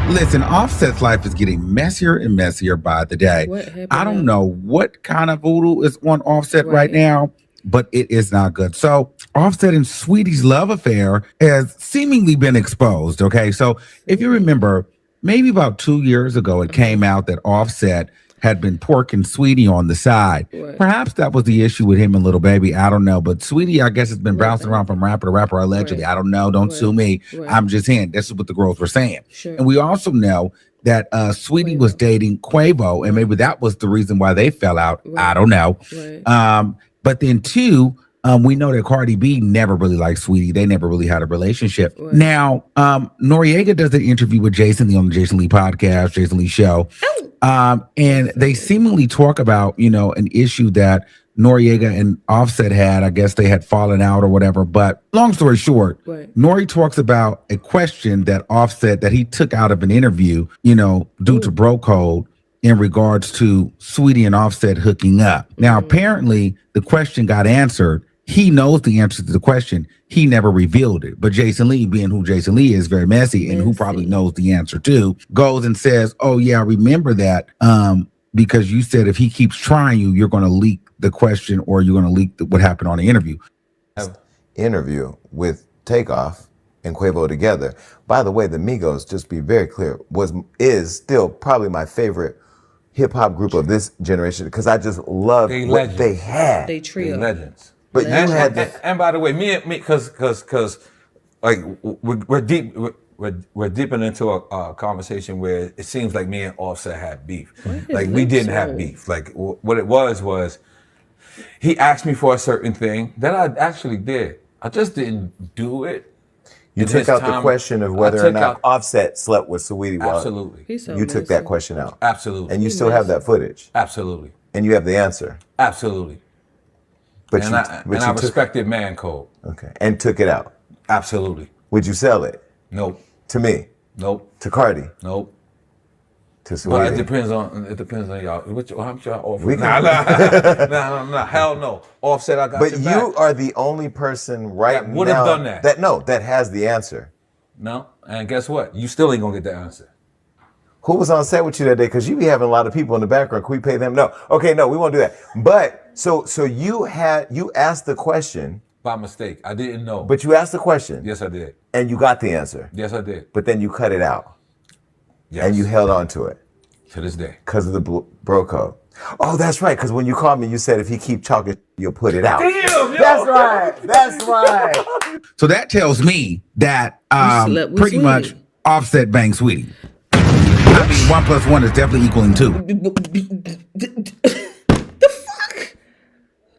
Listen, Offset's life is getting messier and messier by the day. I don't know what kind of voodoo is on Offset right now, but it is not good. So Offset and Sweetie's love affair has seemingly been exposed, okay? So if you remember, maybe about 2 years ago, it came out that Offset had been porking Sweetie on the side. Perhaps that was the issue with him and Little Baby. I don't know. But Sweetie, I guess, has been bouncing around from rapper to rapper, allegedly. I don't know. Don't sue me. I'm just saying. This is what the girls were saying. And we also know that Sweetie was dating Quavo, and maybe that was the reason why they fell out. I don't know. But then, too, we know that Cardi B never really liked Sweetie. They never really had a relationship. Now, Noriega does an interview with Jason Lee on the Jason Lee podcast, Jason Lee show. And they seemingly talk about, an issue that Noriega and Offset had. I guess they had fallen out or whatever. But long story short, Nori talks about a question that Offset, that he took out of an interview, due to bro code, in regards to Sweetie and Offset hooking up. Now, apparently, the question got answered. He knows the answer to the question. He never revealed it. But Jason Lee, being who Jason Lee is, very messy, and who probably knows the answer too, goes and says, oh, yeah, I remember that, because you said if he keeps trying you, you're going to leak the question, or you're going to leak what happened on the interview. Interview with Takeoff and Quavo together. By the way, the Migos, just be very clear, is still probably my favorite hip hop group of this generation, because I just love what they had. They trio. Legends. But you had and by the way, me, because like we're deeping into a conversation where it seems like me and Offset had beef. Like we didn't have beef. Like what it was he asked me for a certain thing that I actually did. I just didn't do it. You took out the question of whether or not Offset slept with Saweetie. Absolutely. You took that question out. Absolutely. And you still have that footage. Absolutely. And you have the answer. Absolutely. But I respected man code. Okay. And took it out. Absolutely. Would you sell it? Nope. To me? Nope. To Cardi? Nope. To Saweetie? Well, it depends on y'all. How much y'all offer? We can- Nah. Hell no. Offset, I got But your you back. are the only person right now would have done that. That has the answer. No. And guess what? You still ain't gonna get the answer. Who was on set with you that day? Because you be having a lot of people in the background. Can we pay them? No. Okay, no, we won't do that. But so you asked the question by mistake. I didn't know. But you asked the question. Yes, I did. And you got the answer. Yes, I did. But then you cut it out. Yes. And you held on to it. To this day. Because of the bro code. Oh, that's right. Because when you called me, you said if he keep talking, you'll put it out. Damn, that's right. That's right. So that tells me that slept with pretty Sweetie. much Offset banged Sweetie. I mean, 1 + 1 is definitely equaling 2.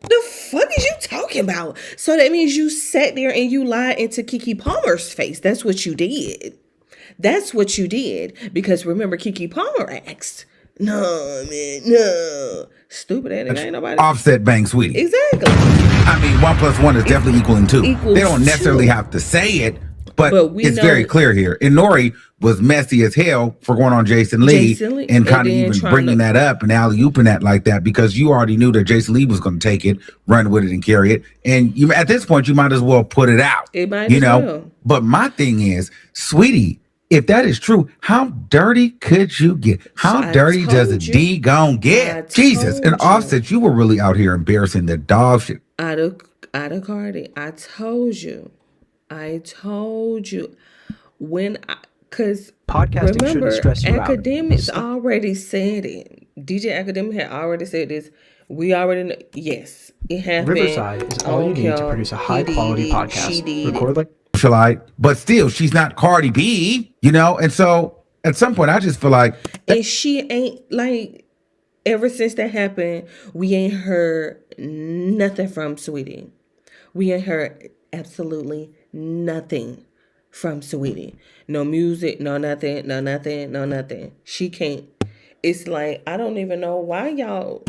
The fuck is you talking about? So that means you sat there and you lied into Keke Palmer's face. That's what you did. That's what you did. Because remember, Keke Palmer asked, no, man, no. Stupid ass nigga, ain't nobody. Offset banged Sweetie. Exactly. I mean, 1 + 1 is definitely equaling 2. Equals They don't necessarily 2. have to say it, but we it's know- very clear here. And Nori was messy as hell for going on Jason Lee, and kind of then even trying bringing to- that up and alley-ooping that like that, because you already knew that Jason Lee was going to take it, run with it, and carry it. And you, at this point, you might as well put it out. It might you as know. well. But my thing is, Sweetie, if that is true, how dirty could you get? How I dirty does a told you. D gon' I get? Jesus. And told you. Offset, you were really out here embarrassing the dog shit. Out of Cardi. I told you. Because Podcasting shouldn't remember, stress you out. Academics already said it. DJ Academic had already said this. We already know. Yes, it happened. Riverside is all you need to Okay, produce a he high-quality did it, podcast. she did it. Record like Socialite, but still, she's not Cardi B, you know? And so at some point, I just feel like And she ain't like, ever since that happened, we ain't heard nothing from Sweetie. We ain't heard absolutely nothing from Sweetie. No music, no nothing, no nothing, no nothing. She can't. It's like, I don't even know why y'all.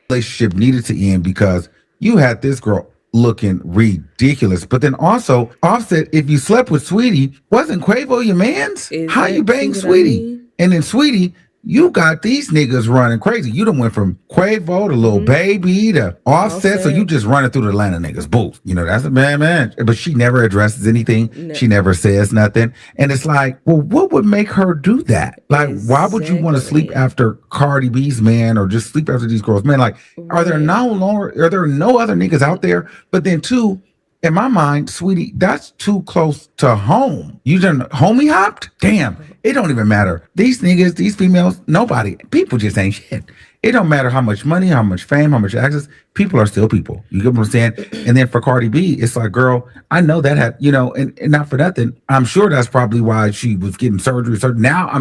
relationship needed to end because you had this girl looking ridiculous. But then also, Offset, if you slept with Sweetie, wasn't Quavo your man's? How you bang see what I Sweetie? mean? And then Sweetie, you got these niggas running crazy. You done went from Quavo to Lil Baby to Offset, so you just running through the Atlanta niggas' booth. You know, that's a bad man. But she never addresses anything. No. She never says nothing. And it's like, well, what would make her do that? Like, why would you want to sleep after Cardi B's man or just sleep after these girls' man? Like, are there no other niggas out there? But then two, in my mind, Sweetie, that's too close to home. You done homie hopped? Damn, it don't even matter. These niggas, these females, nobody, people just ain't shit. It don't matter how much money, how much fame, how much access, people are still people. You get what I'm saying? And then for Cardi B, it's like, girl, I know that had, you know, and not for nothing, I'm sure that's probably why she was getting surgery. So now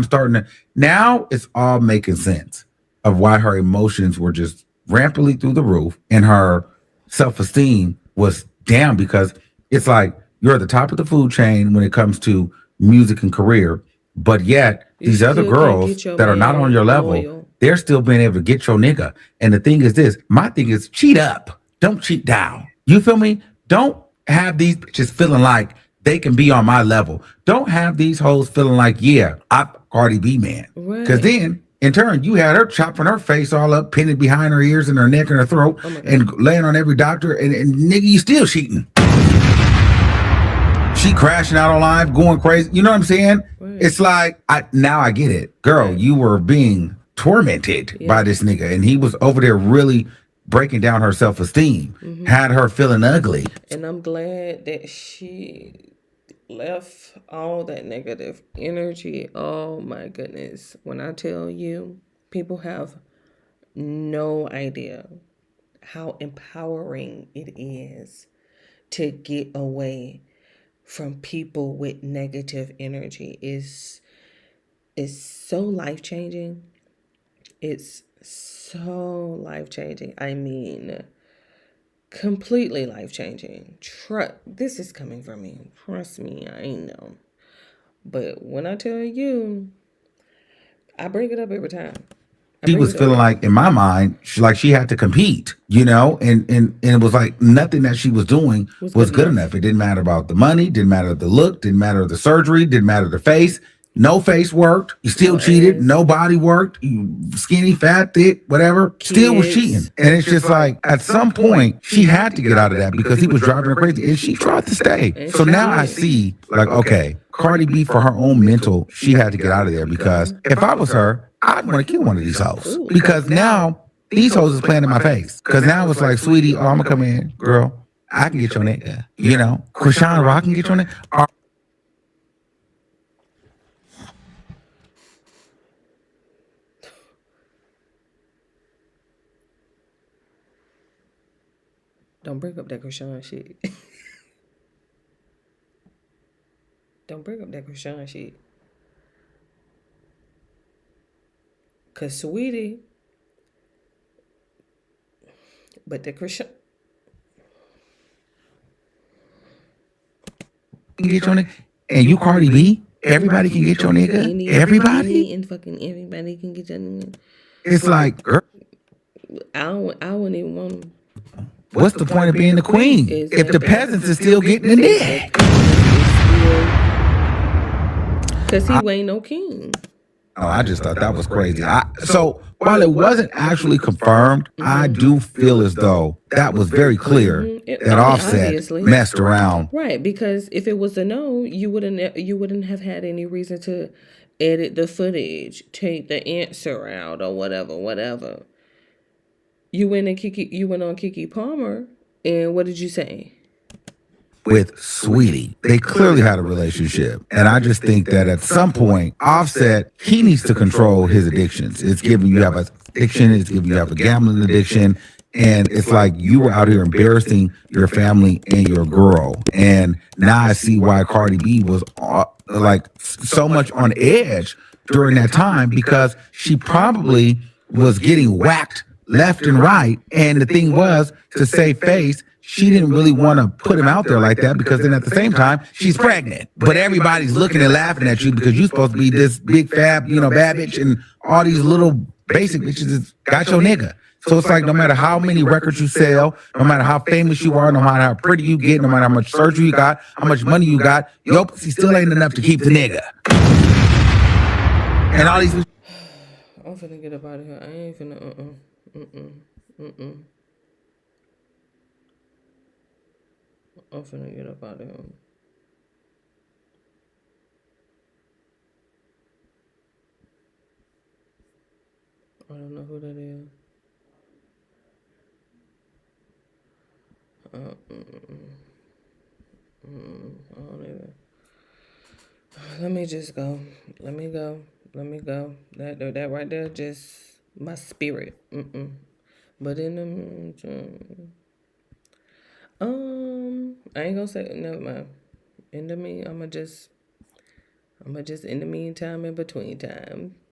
now it's all making sense of why her emotions were just rampantly through the roof and her self-esteem was down, because it's like you're at the top of the food chain when it comes to music and career, but yet these other girls that are not on your level, they're still being able to get your nigga. And the thing is this, my thing is cheat up, don't cheat down. You feel me? Don't have these bitches feeling like they can be on my level. Don't have these hoes feeling like, yeah, I'm Cardi B man. Because then in turn, you had her chopping her face all up, pinning behind her ears and her neck and her throat, and laying on every doctor, and nigga, you still cheating. She crashing out on live, going crazy. You know what I'm saying? It's like, I get it. Girl, you were being tormented by this nigga, and he was over there really breaking down her self-esteem, had her feeling ugly. And I'm glad that she left all that negative energy. Oh my goodness. When I tell you, people have no idea how empowering it is to get away from people with negative energy. Is so life-changing. It's so life-changing. I mean, completely life-changing. This is coming from me. Trust me, I know. But when I tell you, I bring it up every time. She was feeling like, in my mind, she had to compete, you know, and it was like nothing that she was doing was good enough. It didn't matter about the money, didn't matter the look, didn't matter the surgery, didn't matter the face. No face worked. You still cheated. No body worked. You skinny, fat, thick, whatever. Still was cheating. And it's just like, at some point, she had to get out of that because he was driving her crazy. And she tried to stay. So now I see, like, okay, Cardi B, for her own mental, she had to get out of there, because if I was her, I'd want to kill one of these hoes. Because now these hoes is playing in my face. Because now it's like, sweetie, oh, I'm going to come in, girl. I can get your nigga. You know, Krishan Rock can get your nigga. Don't bring up that Krishan shit. Don't bring up that Krishan shit. Cause Sweetie, but the Krishan Can get your nigga. And you Cardi B, everybody can get your nigga. Everybody? and fucking everybody can get your nigga. It's like, girl, I wouldn't even want him. what's the point of being the queen if the peasants is still getting the dick? Cause he ain't no king. Oh, I just thought that was crazy. So while it wasn't actually confirmed, I do feel as though that was very clear that Offset obviously messed around. Right, because if it was a no, you wouldn't have had any reason to edit the footage, take the answer out, or whatever. You went on Keke Palmer, and what did you say? With Sweetie, they clearly had a relationship, and I just think that at some point, Offset, he needs to control his addictions. It's giving you have an addiction, it's giving you have a gambling addiction, and it's like you were out here embarrassing your family and your girl. And now I see why Cardi B was like so much on edge during that time, because she probably was getting whacked left and right. And the thing was, to save face, she didn't really want to put him out there like that, because then at the same time, she's pregnant. But everybody's looking and laughing at you because you're supposed to be this big fab, bad bitch, and all these little basic bitches that got your nigga. So it's like, no matter how many records you sell, no matter how famous you are, no matter how pretty you get, no matter how much surgery you got, how much money you got, your pussy still ain't enough to keep the nigga. And all these... I'm finna get up out of here. I ain't finna, I'm finna get up out of here. I don't know who that is. I don't even. Let me just go. Let me go. That right there, just my spirit. But in the meantime, I ain't gonna say, never mind. In the mean, I'ma just in the meantime, in between time,